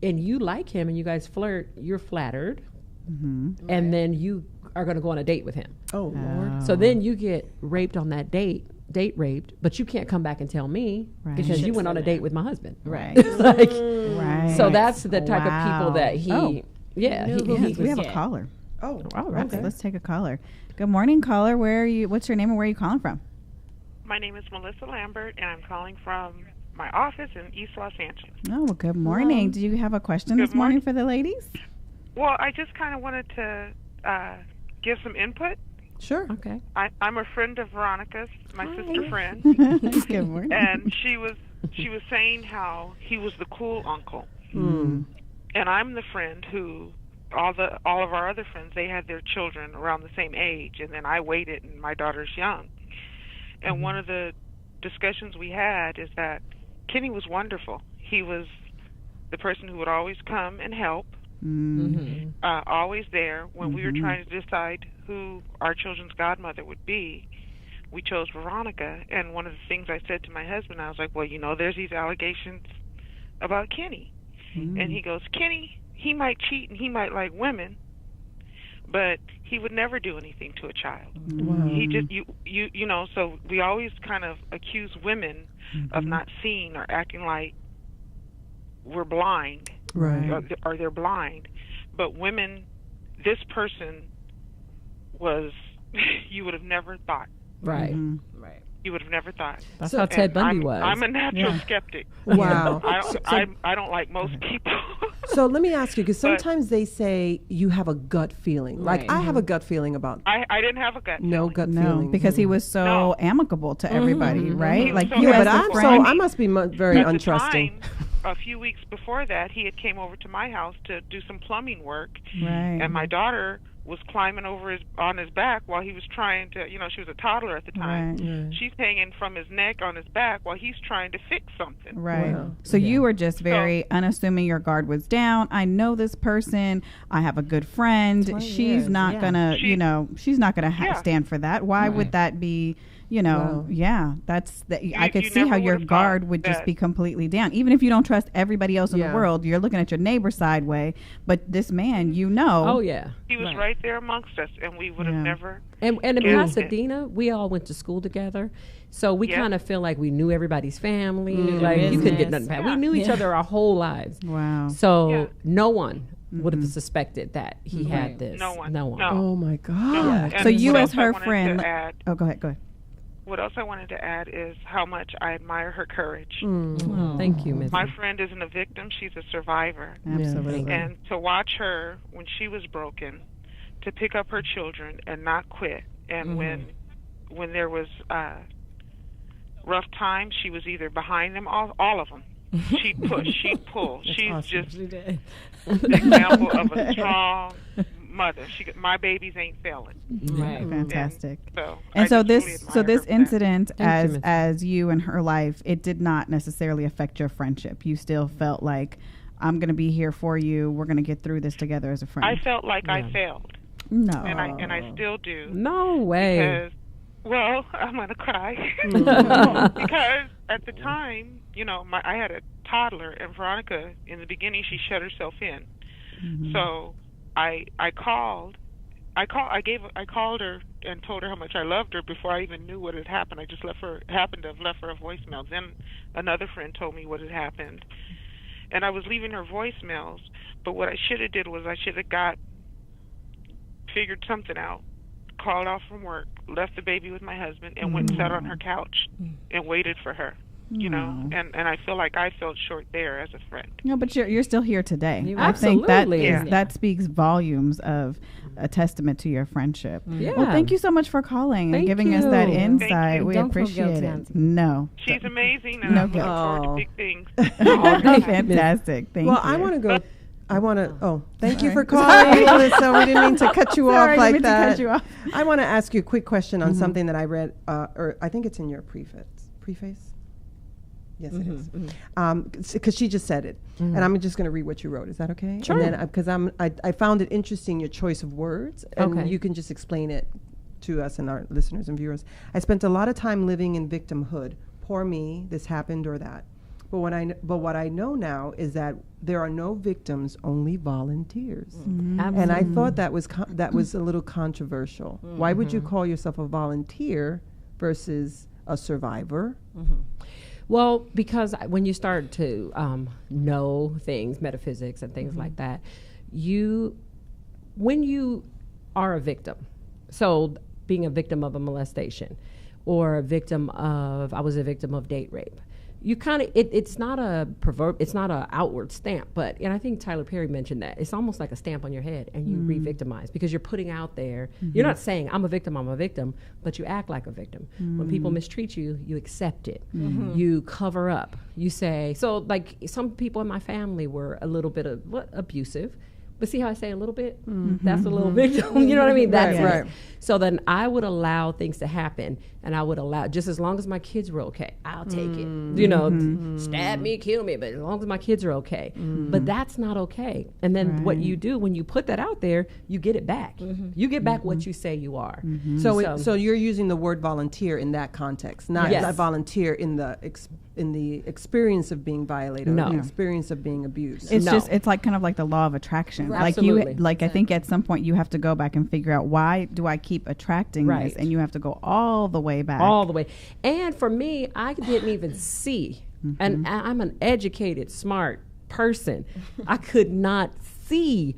and you like him and you guys flirt, you're flattered, and then you are going to go on a date with him. Oh, Lord. So then you get raped on that date raped, but you can't come back and tell me because you went on a date with my husband. Right. So that's the type of people that he, we have a caller. Oh, all right. Okay. Let's take a caller. Good morning, caller. What's your name and where are you calling from? My name is Melissa Lambert, and I'm calling from my office in East Los Angeles. Oh, well, good morning. Do you have a question this morning for the ladies? Well, I just kind of wanted to give some input. Sure. Okay. I'm a friend of Veronica's, my sister friend. Good morning. And she was saying how he was the cool uncle. And I'm the friend who all of our other friends, they had their children around the same age, and then I waited, and my daughter's young. And one of the discussions we had is that Kenny was wonderful. He was the person who would always come and help, always there. When we were trying to decide who our children's godmother would be, we chose Veronica. And one of the things I said to my husband, I was like, well, there's these allegations about Kenny. And he goes, Kenny, he might cheat and he might like women, but he would never do anything to a child. Wow. He just, so we always kind of accuse women of not seeing or acting like we're blind, or they're blind. But women, this person was, you would have never thought. Right. Right. You would have never thought. That's how Ted Bundy was. I'm a natural skeptic. Wow. I don't like most people. So let me ask you, because sometimes they say you have a gut feeling. Like I have a gut feeling about. I didn't have a gut. No feeling. gut feeling. Because he was so amicable to everybody, right? Like so you as but a friend. I must be very untrusting. At a few weeks before that, he had came over to my house to do some plumbing work, Right. and my daughter was climbing on his back while he was trying to, she was a toddler at the time. Right. She's hanging from his neck on his back while he's trying to fix something. Right. Wow. So you were just very unassuming. Your guard was down. I know this person. I have a good friend. She's not gonna, she's not gonna stand for that. Why would that be? That's I could see how your guard would just be completely down. Even if you don't trust everybody else in the world, you're looking at your neighbor sideway. But this man, oh yeah, he was right there amongst us, and we would have never. And in Pasadena, we all went to school together, so we kind of feel like we knew everybody's family. Like you couldn't get nothing past. We knew each other our whole lives. Wow. So no one would have suspected that he had this. No one. No one. No. Oh my God. So you as her I friend. Go ahead. What else I wanted to add is how much I admire her courage. Thank you, Ms. My friend isn't a victim; she's a survivor. Absolutely. And to watch her when she was broken, to pick up her children and not quit. And when there was rough times, she was either behind them, all of them. She'd push, she'd pull. She's awesome. Just an example of a strong mother. My babies ain't failing. Right. Fantastic. And so this incident, as you and her life, it did not necessarily affect your friendship. You still felt like, I'm going to be here for you. We're going to get through this together as a friend. I felt like I failed. No. And I still do. No way. Because, I'm going to cry. Because at the time, I had a toddler, and Veronica, in the beginning, she shut herself in. So I called her and told her how much I loved her before I even knew what had happened. I just happened to have left her a voicemail. Then another friend told me what had happened, and I was leaving her voicemails. But what I should have did was I should have figured something out, called off from work, left the baby with my husband, and went and sat on her couch and waited for her. And I feel like I felt short there as a friend. No, but you're still here today. I Absolutely. think that speaks volumes of a testament to your friendship. Yeah. Well, thank you so much for calling and giving us that insight. We appreciate it. No. She's amazing, and I look forward to big things. Fantastic. Thank you. Well, I want to go. Thank you for calling, Melissa. We didn't mean to cut you off like that. Cut you off. I want to ask you a quick question on something that I read, or I think it's in your preface. Yes, it is. Because she just said it, and I'm just going to read what you wrote. Is that okay? Sure. And then because I found it interesting, your choice of words, and you can just explain it to us and our listeners and viewers. I spent a lot of time living in victimhood. Poor me, this happened or that. But what I know now is that there are no victims, only volunteers. And I thought that was a little controversial. Why would you call yourself a volunteer versus a survivor? Well, because when you start to know things, metaphysics and things like that, when you are a victim, so being a victim of a molestation or I was a victim of date rape, you kind of, it's not a it's not an outward stamp, and I think Tyler Perry mentioned that. It's almost like a stamp on your head, and you re-victimize because you're putting out there, you're not saying, I'm a victim, but you act like a victim. When people mistreat you, you accept it. You cover up. You say, so like some people in my family were a little bit abusive. But see how I say a little bit? That's a little victim. You know what I mean? That's right. So then I would allow things to happen, and I would allow, just as long as my kids were okay, I'll take it. Stab me, kill me, but as long as my kids are okay. But that's not okay. And then what you do when you put that out there, you get it back. You get back what you say you are. So you're using the word volunteer in that context, not volunteer in the experience of being violated, or the experience of being abused. It's like kind of like the law of attraction. Absolutely. I think at some point you have to go back and figure out, why do I keep attracting this? And you have to go all the way back. All the way. And for me, I didn't even see, and I'm an educated, smart person. I could not see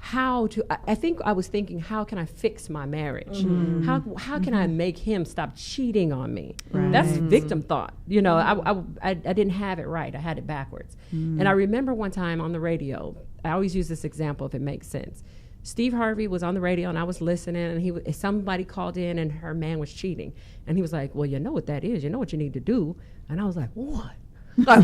how to, I think I was thinking, how can I fix my marriage? How can I make him stop cheating on me? That's victim thought. I didn't have it right. I had it backwards. And I remember one time on the radio, I always use this example if it makes sense. Steve Harvey was on the radio, and I was listening, and somebody called in, and her man was cheating. And he was like, well, you know what that is. You know what you need to do. And I was like, what? Like,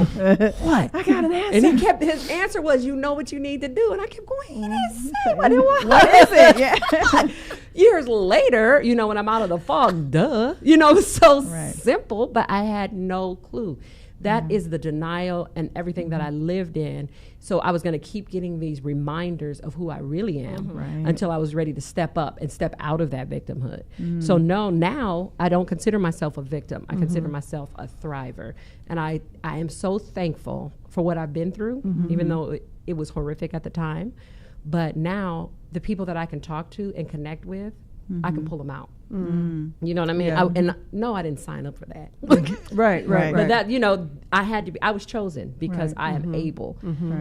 what? I got an answer. And he kept, his answer was, you know what you need to do. And I kept going, he didn't say what it was. What is it? Yeah. Years later, you know, when I'm out of the fog, you know, it's so simple, but I had no clue. That is the denial and everything that I lived in. So I was going to keep getting these reminders of who I really am until I was ready to step up and step out of that victimhood. So no, now I don't consider myself a victim. I consider myself a thriver. And I am so thankful for what I've been through, even though it was horrific at the time. But now the people that I can talk to and connect with, I can pull them out. You know what I mean? Yeah. I didn't sign up for that. Right. But that, you know, I was chosen because I am able,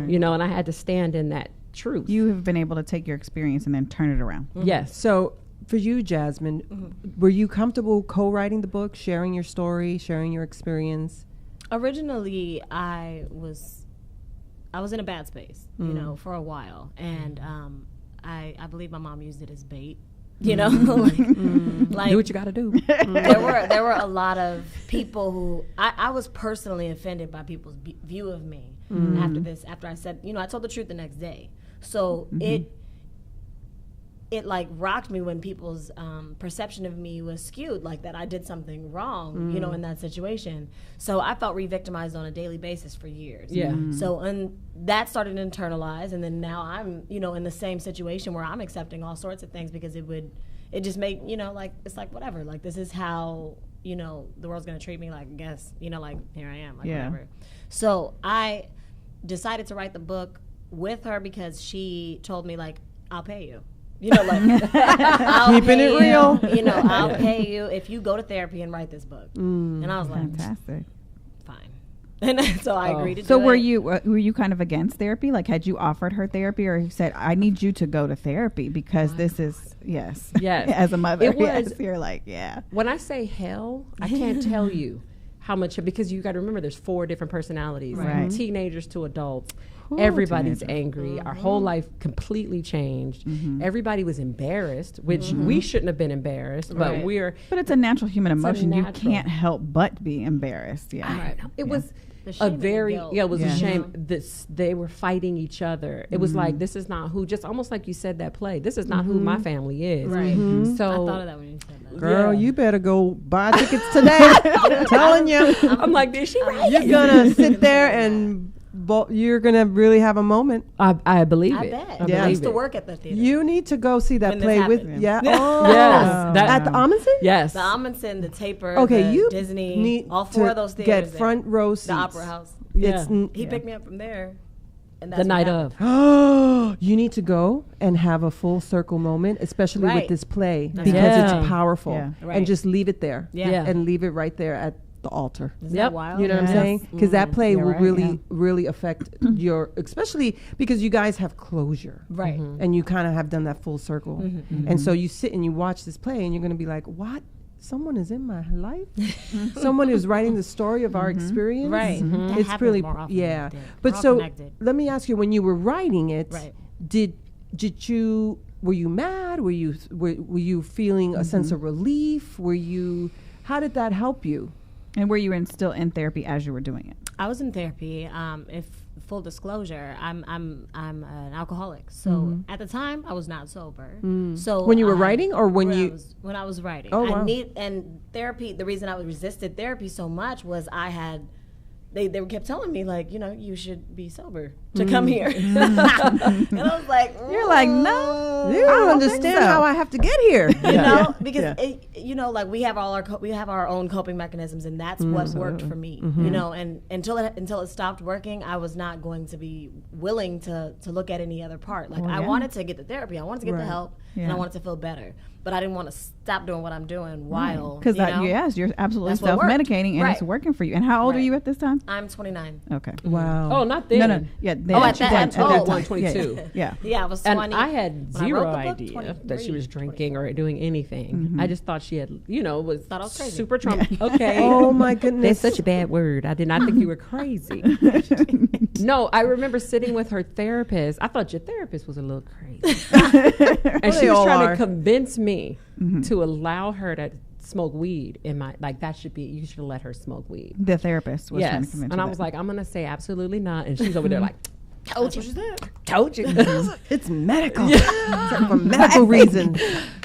you know, and I had to stand in that truth. You have been able to take your experience and then turn it around. Yes. So for you, Jazzmine, were you comfortable co-writing the book, sharing your story, sharing your experience? Originally, I was in a bad space, you know, for a while. And I believe my mom used it as bait. You know, like do what you got to do. There were a lot of people who I was personally offended by people's view of me after I said, you know, I told the truth the next day. So it like rocked me when people's perception of me was skewed, like that I did something wrong, you know, in that situation. So I felt re-victimized on a daily basis for years. So and that started to internalize, and then now I'm, you know, in the same situation where I'm accepting all sorts of things because it just made, you know, like, it's like, whatever, like, this is how, you know, the world's gonna treat me, like, I guess, you know, like, here I am, like, whatever. So I decided to write the book with her because she told me, like, I'll pay you. You know, like, keeping it real. You know, I'll pay you if you go to therapy and write this book. And I was like, fantastic. Fine. And so I agreed to do it. So were you kind of against therapy? Like, had you offered her therapy, or you said, I need you to go to therapy because this is, yes. As a mother, it was, you're like, When I say hell, I can't tell you how much, because you got to remember there's 4 different personalities, from teenagers to adults. Everybody's angry. Our whole life completely changed. Everybody was embarrassed, which we shouldn't have been embarrassed, but But it's a natural human emotion. You can't help but be embarrassed. It was a very, it was a shame. They were fighting each other. It was like, this is not who, just almost like you said that play, this is not who my family is. So I thought of that when you said that. Girl, you better go buy tickets today. I'm telling you. I'm like, is she right? You're going to sit there and you're going to really have a moment. I believe it. I bet. I used to work at the theater. You need to go see that When play with, yes. At the Amundsen? Yes. The Amundsen, the Taper, okay, the you Disney, need all 4 of those theaters. Get front row seats. The Opera House. He picked me up from there. And that's the night of. You need to go and have a full circle moment, especially with this play, because it's powerful. And just leave it there. And leave it right there at the altar. Isn't that wild? You know what I'm saying? Because that play will really affect your, especially because you guys have closure. Right. And you kind of have done that full circle. And so you sit and you watch this play and you're going to be like, what? Someone is in my life. Someone is writing the story of our experience. Right. It's really, But so let me ask you, when you were writing it, were you mad? Were you feeling a sense of relief? How did that help you? And were you still in therapy as you were doing it? I was in therapy. If full disclosure, I'm an alcoholic. So at the time, I was not sober. So when you were writing, or when I was writing, oh, wow. And therapy. The reason I resisted therapy so much was I had. They kept telling me, like, you know, you should be sober to come here. And I was like, you're like, no, you don't understand how I have to get here. You know, because you know, like, we have our own coping mechanisms, and that's what worked for me. You know, and until it stopped working, I was not going to be willing to look at any other part. Like, I wanted to get the therapy, I wanted to get the help, and I wanted to feel better. But I didn't want to stop doing what I'm doing while, because you're absolutely self-medicating, and it's working for you. And how old are you at this time? I'm 29. Okay. Wow. Oh, not then. No. Yeah. At that time. 22. Yeah. I was 20. And I had zero idea that she was drinking or doing anything. I just thought she had, thought I was crazy. Super Trump. Okay. Oh my goodness. That's such a bad word. I did not think you were crazy. No, I remember sitting with her therapist. I thought your therapist was a little crazy. And she was trying to convince me to allow her to smoke weed in my, like, that should be, you should let her smoke weed. The therapist was trying to Yes. convince And you I was that. like, I'm going to say absolutely not. And she's over there like, Told you. told you. It's medical. For medical reasons.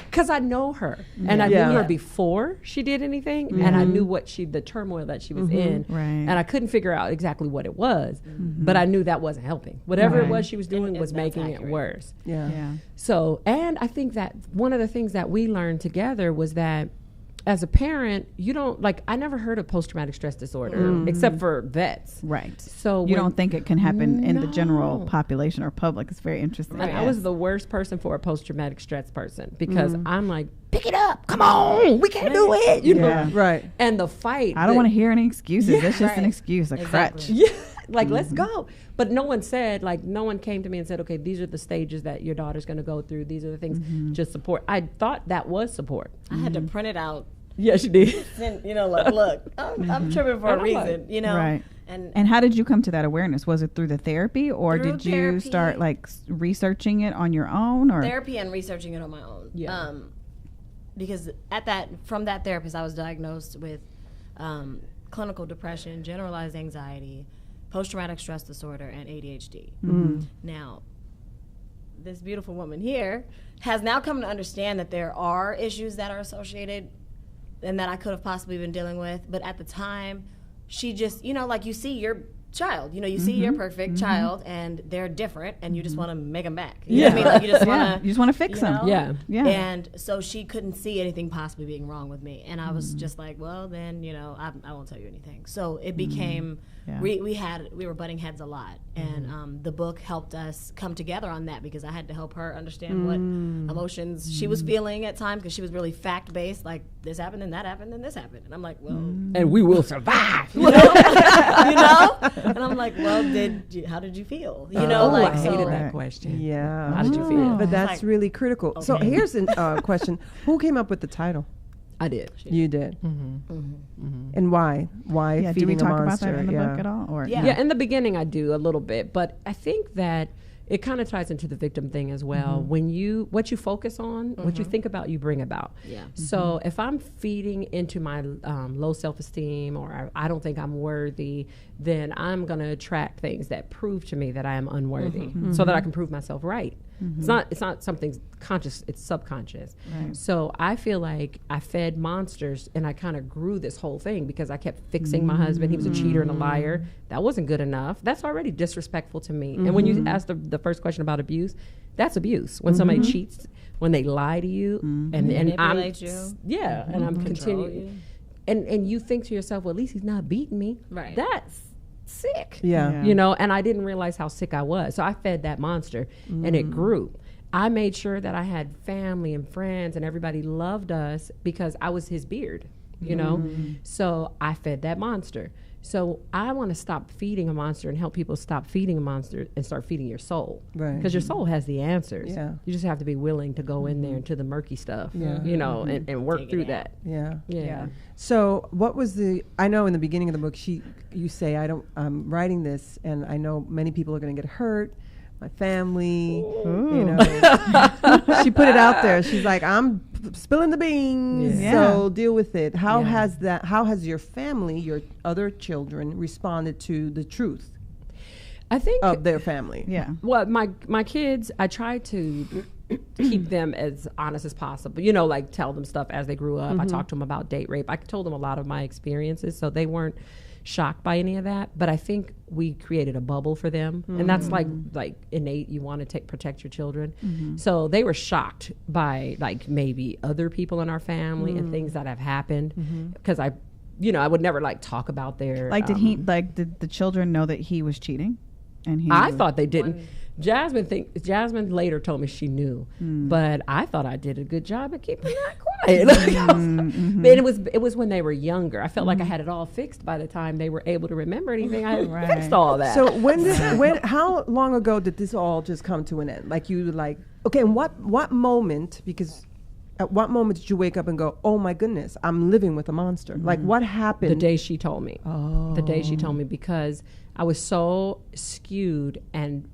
Because I know her, and I knew her before she did anything, and I knew the turmoil that she was in, and I couldn't figure out exactly what it was, but I knew that wasn't helping. Whatever it was she was doing was making it worse. Yeah. So, and I think that one of the things that we learned together was that as a parent, you don't, like, I never heard of post-traumatic stress disorder except for vets. Right. So you don't think it can happen in the general population or public. It's very interesting. And I was the worst person for a post-traumatic stress person because I'm like, pick it up, come on, we can't do it, you know. Right. And the fight. I don't want to hear any excuses. It's just an excuse, a crutch. Yeah, like, let's go. But no one said, like, no one came to me and said, okay, these are the stages that your daughter's going to go through. These are the things, just support. I thought that was support. I had to print it out. Yeah, she did. And, you know, like, look, I'm tripping for a reason, you know. Right. And how did you come to that awareness? Was it through the therapy, or Through did you therapy. start like researching it on your own? Or therapy and researching it on my own. Yeah. Because from that therapist, I was diagnosed with clinical depression, generalized anxiety, post-traumatic stress disorder, and ADHD. Now, this beautiful woman here has now come to understand that there are issues that are associated and that I could have possibly been dealing with. But at the time, she just, you know, like, you see your child, you know, you see your perfect child, and they're different, and you just want to make them back. You know what I mean? Like, you just want to, you just want to fix them. Yeah. Yeah. And so she couldn't see anything possibly being wrong with me. And I was just like, well, then, you know, I won't tell you anything. So it became, we were butting heads a lot. And the book helped us come together on that, because I had to help her understand what emotions she was feeling at times, because she was really fact-based, like, this happened and that happened and this happened. And I'm like, well. And we will survive. You know? And I'm like, well, how did you feel? You know, like, I hated so, that question. Yeah. How did you feel? But that's Like, really critical. So okay. here's a question. Who came up with the title? I did. You did. And why? Why Yeah, feeding do we talk a about monster? that in the book at all? Or Yeah, in the beginning I do a little bit, but I think that it kind of ties into the victim thing as well. When what you focus on, what you think about, you bring about. Yeah. So if I'm feeding into my low self-esteem, or I don't think I'm worthy, then I'm going to attract things that prove to me that I am unworthy, so that I can prove myself right. It's not something conscious, it's subconscious. Right. So I feel like I fed monsters, and I kind of grew this whole thing because I kept fixing my husband. He was a cheater and a liar. That wasn't good enough. That's already disrespectful to me. And when you ask the first question about abuse, that's abuse. When somebody cheats, when they lie to you, and I'm manipulate you. Yeah, and I'm Control continuing. And you think to yourself, well, at least he's not beating me. Right. That's sick. Yeah. You know, and I didn't realize how sick I was. So I fed that monster, and it grew. I made sure that I had family and friends, and everybody loved us because I was his beard, you know? So I fed that monster. So I want to stop feeding a monster and help people stop feeding a monster and start feeding your soul. Right. Because your soul has the answers. Yeah. You just have to be willing to go in there into the murky stuff, you know, and work through that. Yeah. Yeah. So what was I know in the beginning of the book, you say, I'm writing this, and I know many people are going to get hurt. My family, you know. She put it out there. She's like, I'm spilling the beans, so deal with it. How has your family, your other children, responded to the truth I think of their family? Yeah. Well, my kids, I try to keep them as honest as possible. You know, like, tell them stuff as they grew up. I talked to them about date rape. I told them a lot of my experiences, so they weren't shocked by any of that. But I think we created a bubble for them, and that's like innate. You want to protect your children. So they were shocked by, like, maybe other people in our family and things that have happened, because I would never, like, talk about their did the children know that he was cheating? And I thought they didn't. Jazzmine later told me she knew, but I thought I did a good job at keeping that quiet. But it was when they were younger. I felt like I had it all fixed by the time they were able to remember anything. I had fixed all that. So how long ago did this all just come to an end? Like, you okay, and what moment, because at what moment did you wake up and go, oh my goodness, I'm living with a monster? Like, what happened? The day she told me. The day she told me, because I was so skewed and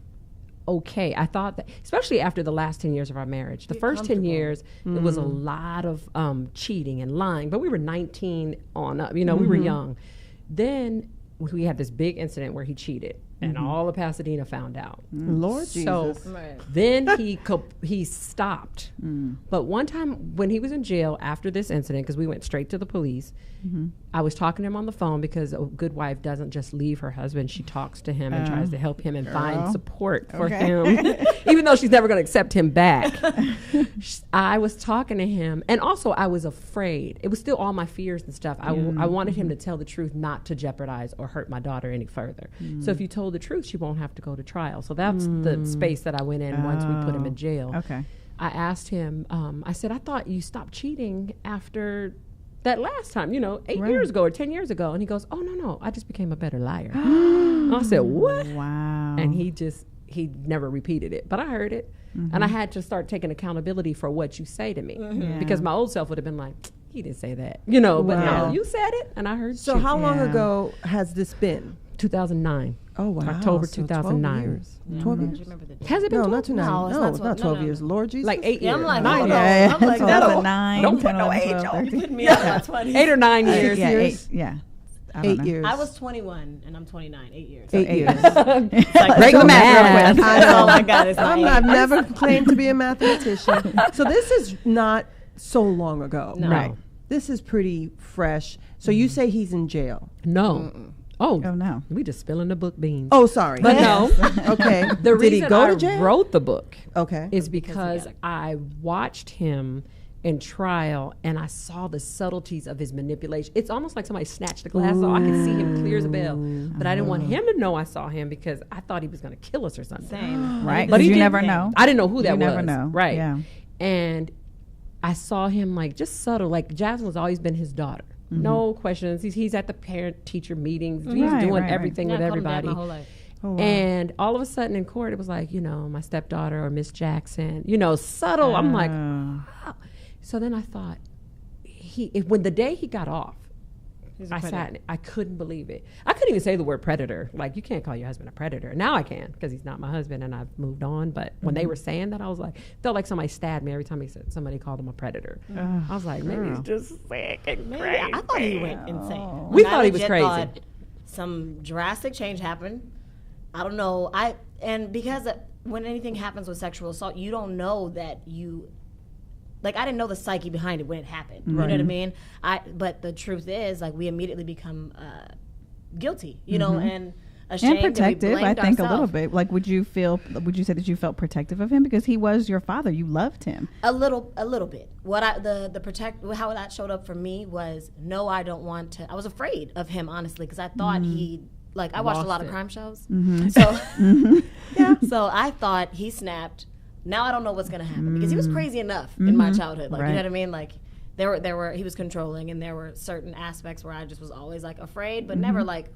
okay. I thought that, especially after the last 10 years of our marriage, the first 10 years, it was a lot of cheating and lying, but we were 19 on up, we were young. Then we had this big incident where he cheated, and all of Pasadena found out. Lord so Jesus. then he stopped. But one time when he was in jail after this incident, because we went straight to the police, I was talking to him on the phone, because a good wife doesn't just leave her husband. She talks to him and tries to help him and find support for him, even though she's never going to accept him back. I was talking to him, and also I was afraid. It was still all my fears and stuff. I wanted him to tell the truth, not to jeopardize or hurt my daughter any further. So if you told the truth, she won't have to go to trial. So that's the space that I went in once we put him in jail. Okay. I asked him, I said, I thought you stopped cheating after that last time, 8 years ago or 10 years ago. And he goes, oh, no, I just became a better liar. I said, what? Wow. And he never repeated it, but I heard it. And I had to start taking accountability for what you say to me, because my old self would have been like, he didn't say that, but no, you said it, and I heard. So how long ago has this been? 2009. Oh, wow. October So 2009. 12 years. 12 years? Has it been 12? No, not 2009. No, It's not 12 years. Lord Jesus. Like 8 years. I'm like, 9 hold years. on. Yeah, I'm like, that 2009. don't put 10, no 11, age 12, on. 13. put me at 20. 8 or 9 years. Yeah, years? I don't 8 know. years. I was 21 and I'm 29. 8 years. 8 years. Like, Break the math. Oh my God, it's not I've 8. never claimed to be a mathematician. So this is not so long ago. No. Right. This is pretty fresh. So you say he's in jail. No. Oh, no. We just spilling the book beans. Oh, sorry. But no. Okay. The Did he reason go I to jail? wrote the book Okay. is because I watched him in trial, and I saw the subtleties of his manipulation. It's almost like somebody snatched the glass off. I could see him clear as a bell, but I didn't want him to know I saw him, because I thought he was going to kill us or something. Same. Right. But But he you didn't. never know. I didn't know who that You was. never know. Right. Yeah. And I saw him like just subtle. Like Jazzmine has always been his daughter. No questions. He's at the parent-teacher meetings. He's Right, doing right, everything Yeah, with I called him dad everybody. my whole life. Oh, wow. And all of a sudden in court, it was like, my stepdaughter or Miss Jackson, subtle. I'm like, wow. So then I thought, when the day he got off, I sat, I couldn't believe it. I couldn't even say the word predator. Like, you can't call your husband a predator. Now I can, because he's not my husband and I've moved on. But when they were saying that, I was like, felt like somebody stabbed me every time somebody called him a predator. I was like, maybe he's just sick and crazy. I thought he went insane. We Like, thought I he was legit crazy. thought some drastic change happened. I don't know. And because when anything happens with sexual assault, you don't know that I didn't know the psyche behind it when it happened. You know what I mean? But the truth is, like, we immediately become guilty, and ashamed And protective, and we I blamed think, a little ourselves. bit. Like, would you say that you felt protective of him? Because he was your father. You loved him. A little bit. How that showed up for me was, no, I don't want to. I was afraid of him, honestly, because I thought I watched a lot of crime shows. So, so I thought he snapped. Now I don't know what's gonna happen, because he was crazy enough in my childhood. Like, you know what I mean? Like, he was controlling, and there were certain aspects where I just was always like afraid, but never like,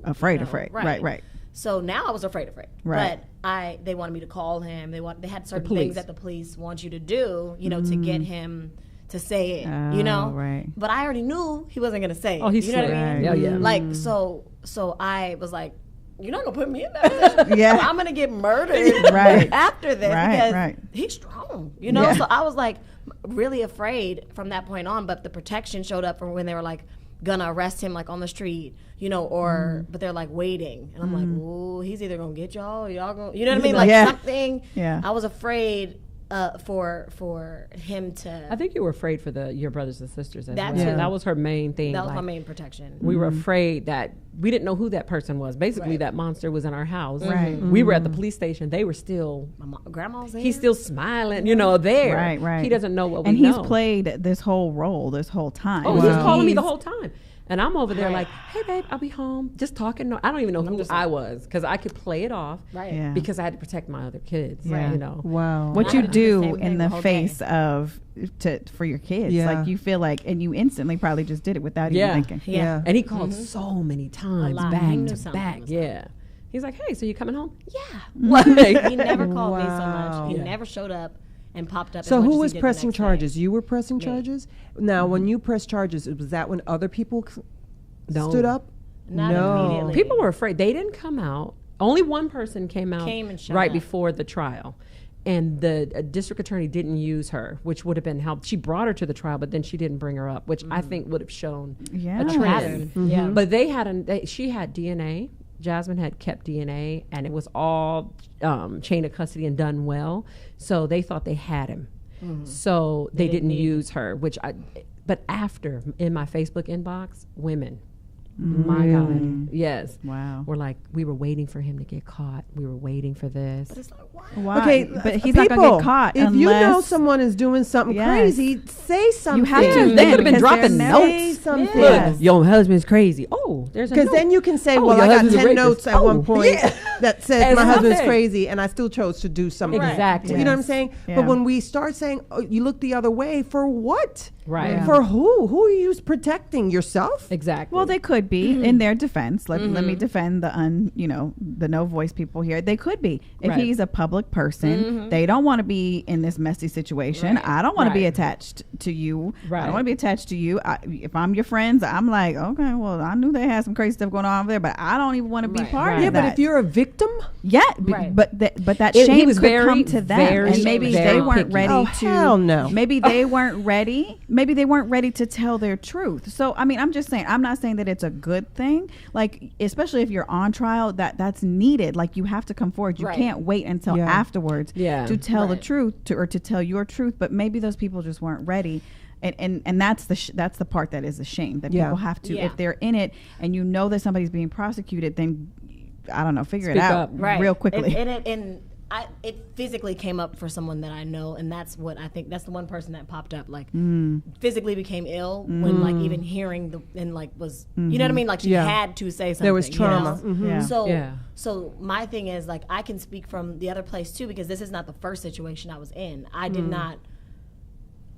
Afraid. Right. Right. So now I was afraid. Right. But they wanted me to call him. They had certain things that the police want you to do, to get him to say it, right. But I already knew he wasn't gonna say it. Oh, he's you know what I mean? slick. Yeah. Like, so I was like, you're not gonna put me in that position. Yeah. I'm gonna get murdered after this, because he's strong, Yeah. So I was like really afraid from that point on. But the protection showed up from when they were like gonna arrest him, like on the street, but they're like waiting, and I'm like, ooh, he's either gonna get y'all, or y'all gonna, you know what I mean? Like something. Yeah. I was afraid for him to. I think you were afraid for your brothers and sisters as That well. too. That was her main thing. That was like, my main protection. we were afraid that we didn't know who that person was. Basically, Right. that monster was in our house. Right. We were at the police station. They were still. My grandma was there. He's still smiling, there. Right. He doesn't know what And we know. he's played this whole role this whole time. Oh, he's calling me the whole time. And I'm over there like, hey, babe, I'll be home. Just talking. I don't even know who I was, because I could play it off Yeah. because I had to protect my other kids. Yeah. Wow. What I you did the do same thing in the the whole face of for your kids. Yeah. Like, you feel like, and you instantly probably just did it without even thinking. Yeah. And he called so many times, lot. He back knew to something back. was Yeah. He's like, hey, so you coming home? Yeah. He never called me so Wow. much. He Yeah. never showed up and popped up. So as much who as was he did the pressing next charges? day. You were pressing charges? Now, when you pressed charges, was that when other people No. stood up? Not No. immediately. People were afraid. They didn't come out Only one person came out and showed right up. before the trial. And the district attorney didn't use her, which would have been helped. She brought her to the trial, but then she didn't bring her up, which I think would have shown a trend. Yeah. But she had DNA. Jazzmine had kept DNA, and it was all chain of custody and done well. So they thought they had him. So they didn't use her, but after, in my Facebook inbox, women. My God. Yes. Wow. We're like, we were waiting for him to get caught. We were waiting for this. It's like, what? Why? Okay, but he's people, not going to get caught if you know unless someone is doing something Yes. crazy, say something. you have to. They then, could have been because dropping they're notes. Say something. Yes. Your husband's crazy. Oh, there's a Because note. then you can say, Oh, well, your I got husband's a 10 rapist. notes at one point that said And my husband's something. crazy, and I still chose to do something. Exactly. You know what I'm Yes. saying? Yeah. But when we start saying, oh, you look the other way, for what? Right. Yeah. For who? Who are you protecting? Yourself? Exactly. Well, they could be in their defense. Let me defend the no voice people here. They could be. If Right. he's a public person, they don't want to be in this messy situation. Right. I don't want to be Right. attached to you. I Right. don't want to be attached to you. If I'm your friends, I'm like, okay, well, I knew they had some crazy stuff going on over there, but I don't even want to be Right. part Right. of Yeah, that. but if you're a victim, But that He shame was could very, come to them, very, and maybe very they weren't picky. ready Oh, to. hell no. Maybe they weren't ready. Maybe they weren't ready to tell their truth. So I mean, I'm just saying. I'm not saying that it's a good thing. Like, especially if you're on trial, that's needed. Like, you have to come forward. You Right. can't wait until Yeah. afterwards Yeah. to tell the Right. truth or to tell your truth. But maybe those people just weren't ready. And that's that's the part that is a shame, that Yeah. people have to, Yeah. if they're in it and you know that somebody's being prosecuted, then I don't know, figure Speak it out up. Right. real quickly. It physically came up for someone that I know, and that's what I think. That's the one person that popped up, like physically became ill when, like, even hearing was, you know what I mean? Like, she Yeah. had to say something. there was you know? trauma. Yeah. So my thing is, like, I can speak from the other place too, because this is not the first situation I was in. I did not.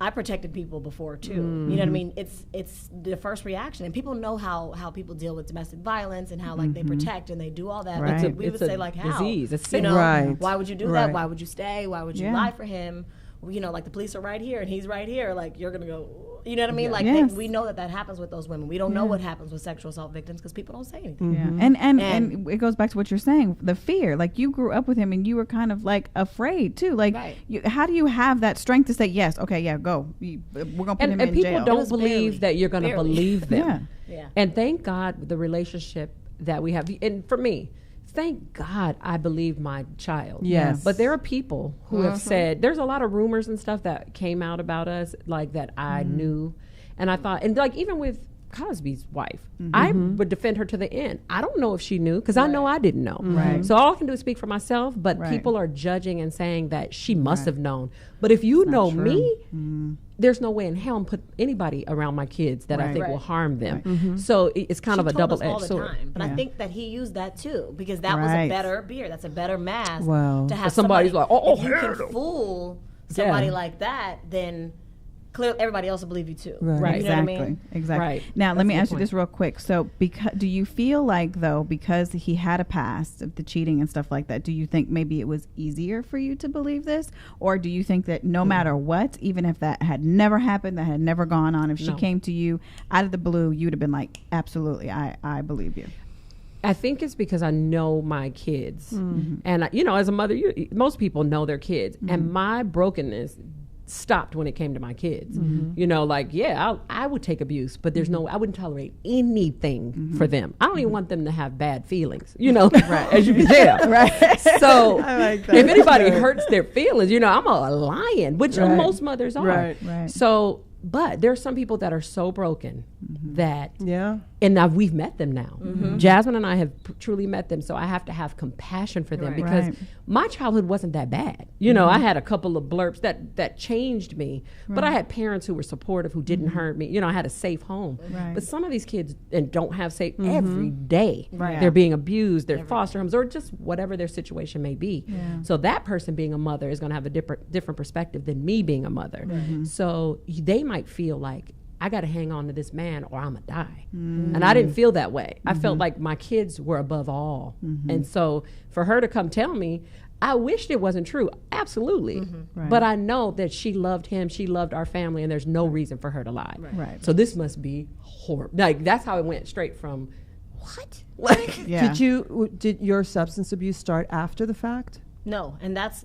I protected people before too. You know what I mean? It's the first reaction, and people know how people deal with domestic violence and how, like, they protect and they do all that. Right. Like, we would say, like, how disease. It's you sick. know, Right. why would you do Right. that? Why would you stay? Why would you Yeah. lie for him? You know, like, the police are right here and he's right here. Like, you're gonna go. You know what I mean? Like, Yes. we know that happens with those women. We don't know what happens with sexual assault victims because people don't say anything. Yeah. Mm-hmm. And it goes back to what you're saying, the fear. Like, you grew up with him and you were kind of like afraid too. Like, Right. how do you have that strength to say, yes, okay, yeah, go. We're going to put him and in people jail. don't was believe that you're going to barely. believe them. Yeah. Yeah. And thank God the relationship that we have. And for me, thank God I believe my child. Yes. But there are people who have said, there's a lot of rumors and stuff that came out about us, like, that I knew. And I thought, and like, even with Cosby's wife, I would defend her to the end. I don't know if she knew, because I know I didn't know. Right. So all I can do is speak for myself, but Right. people are judging and saying that she must have known. But if you know true. me, there's no way in hell I'm put anybody around my kids that I Right. think will Right. harm them. So it's kind She of a told us all double-edged the sword. time, but I Yeah. think that he used that too, because that was Right. a better beer. That's a better mask. Wow. To have Somebody's somebody, like, oh, if you hell can no. fool somebody Yeah. like that, then clearly everybody else will believe you too. Right. You know what I Exactly. mean? Exactly. Right. Now, let That's me a good ask you point. this real quick. So, do you feel like, though, because he had a past of the cheating and stuff like that, do you think maybe it was easier for you to believe this? Or do you think that no matter what, even if that had never happened, that had never gone on, if she No. came to you out of the blue, you would have been like, absolutely, I believe you? I think it's because I know my kids. And, you know, as a mother, most people know their kids. And my brokenness stopped when it came to my kids. You know, like, yeah, I would take abuse, but there's I wouldn't tolerate anything for them. I don't even want them to have bad feelings, you know, as you can tell. Right. So I like that. if anybody hurts their feelings, you know, I'm a lion, which Right. most mothers are. Right. Right. So, but there's some people that are so broken that Yeah. and now we've met them now. Jazzmine and I have truly met them, so I have to have compassion for them Right. because Right. my childhood wasn't that bad. You know, I had a couple of blurps that changed me, but I had parents who were supportive, who didn't hurt me. You know, I had a safe home. Right. But some of these kids and don't have safe every day. Right. They're being abused, they're foster homes, or just whatever their situation may be. Yeah. So that person being a mother is going to have a different perspective than me being a mother. So they might feel like, I got to hang on to this man or I'm going to die. And I didn't feel that way. I felt like my kids were above all. And so for her to come tell me, I wished it wasn't true. Absolutely. Right. But I know that she loved him. She loved our family. And there's no reason for her to lie. Right. So this must be horrible. Like, that's how it went straight from what? Like, Yeah. Did your substance abuse start after the fact? No, and that's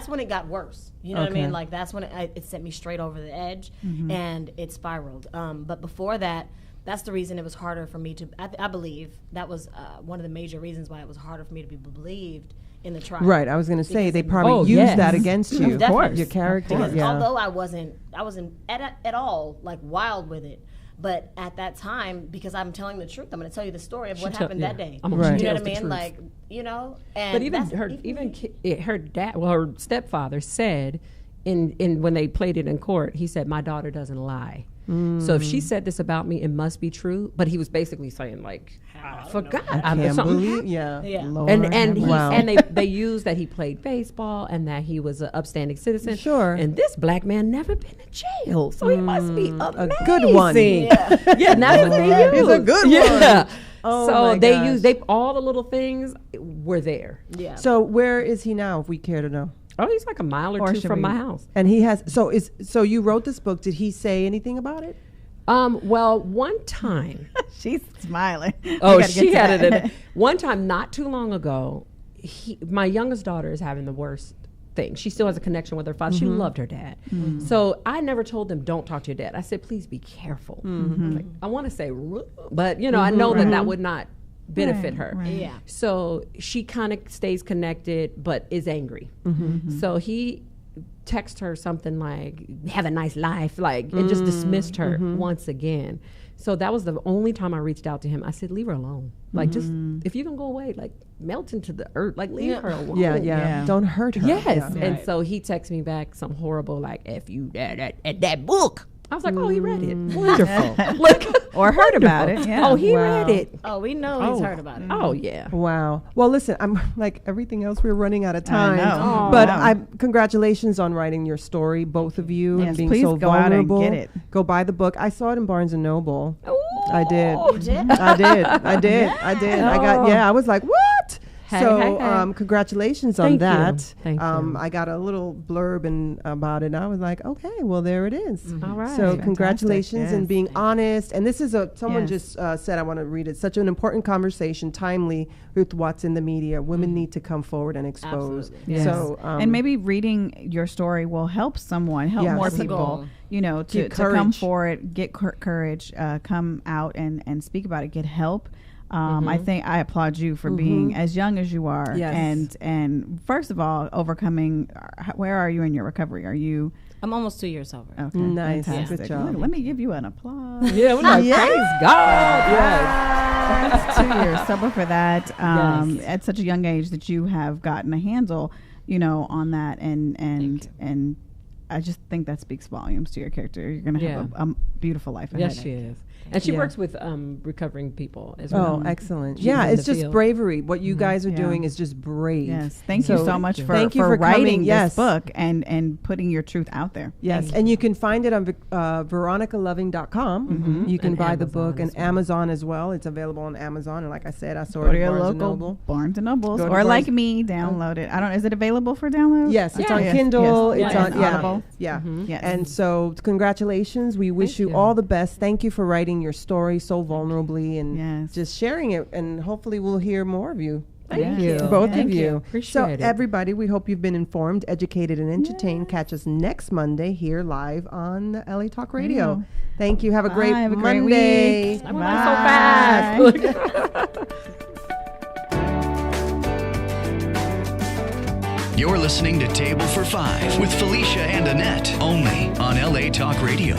when it got worse. You know what I mean? Like that's when it sent me straight over the edge, and it spiraled. But before that, that's the reason it was harder for me to. I believe that was one of the major reasons why it was harder for me to be believed in the trial. Right. I was going to say they probably used that against you. Of course, your character. Because Yeah. although I wasn't at all like wild with it. But at that time, because I'm telling the truth, I'm going to tell you the story of what happened that day. I'm Right. You know what I the mean? truth. Like, you know, and But even her dad, well, her stepfather said, in when they played it in court, he said, "My daughter doesn't lie." So if she said this about me, it must be true. But he was basically saying, like, I forgot. Can't something believe. happened. Yeah. Lord And have they used that he played baseball and that he was an upstanding citizen. Sure. And this black man never been in jail, so he must be amazing. A good one. Yeah, and that's what they used. He's a good one. Yeah. Oh so my they gosh. used all the little things were there. Yeah. So where is he now, if we care to know? Oh, he's like a mile or Or two should from we- my house. And he has. So you wrote this book. Did he say anything about it? Well, one time. She's smiling. Oh, We gotta get she to had that. it in one time not too long ago. My youngest daughter is having the worst thing. She still has a connection with her father. She loved her dad. So I never told them, don't talk to your dad. I said, please be careful. Like, I want to say, but I know that would not benefit her. Right. Yeah. So she kind of stays connected, but is angry. So he texted her something like, have a nice life, like, and just dismissed her once again. So that was the only time I reached out to him. I said, leave her alone. Like, just, if you're going to go away, like, melt into the earth. Like, leave her alone. Yeah. Don't hurt her. Yes. Yeah. And so he texted me back some horrible, like, F you, that book. I was like, oh, he read it. Wonderful. Like, Or heard about it. Yeah. oh, he Wow. read it. Oh, we know he's heard about it. Oh, yeah. Wow. Well, listen, I'm like everything else, we're running out of time. know. But Wow. congratulations on writing your story, both of you, Yes, and being please so go out and vulnerable. get it. Go buy the book. I saw it in Barnes and Noble. Ooh. I did. You did? I did. I was like, what? Hey, So, hey, hey. Congratulations on Thank you. that. Thank you. I got a little blurb about it, and I was like, okay, well, there it is. All right. So, Fantastic. congratulations and Yes. being honest. And this is someone Yes. just said, I want to read it. Such an important conversation, timely with what's in the media. Women need to come forward and expose. Absolutely. Yes. So, and maybe reading your story will help someone, help Yes. more That's the people, goal. to Get come courage. forward, get courage, come out and speak about it, get help. I think I applaud you for being as young as you are, Yes. and first of all, overcoming. Where are you in your recovery? Are you I'm almost 2 years sober. okay? Nice. Fantastic. Good job. Look, let me give you an applause. Yeah, we're like, praise God. Yes. 2 years sober for that. Yes. At such a young age that you have gotten a handle, on that, and I just think that speaks volumes to your character. You're going to have a beautiful life ahead. Yes, she is. And she Yeah. works with recovering people as well. Oh, excellent. She's Yeah, in it's the just field. bravery. What you guys are Yeah. doing is just brave. Yes, thank you so much for Thank you for writing coming. this Yes. book and putting your truth out there. Yes, and you can find it on veronicaloving.com. You can And buy the Amazon book and as well. Amazon as well. It's available on Amazon, and like I said, I saw Go it to at your Barnes and local Noble. Barnes and Nobles, Go to or Barnes- like me, download it. I don't. Is it available for download? Yes, it's Yeah. on Yes, Kindle. yes. It's Yes. on Audible. Yeah. Yes. And so, congratulations. We wish Thank you you. all the best. Thank you for writing your story so vulnerably and Yes. just sharing it. And hopefully, we'll hear more of you. Thank you. Both Thank of you. you. Appreciate So, it. everybody, we hope you've been informed, educated, and entertained. Catch us next Monday here live on LA Talk Radio. Yeah. Thank you. Have a great Bye. Have a great Monday. week. I went by so fast. You're listening to Table for Five with Felicia and Annette, only on LA Talk Radio.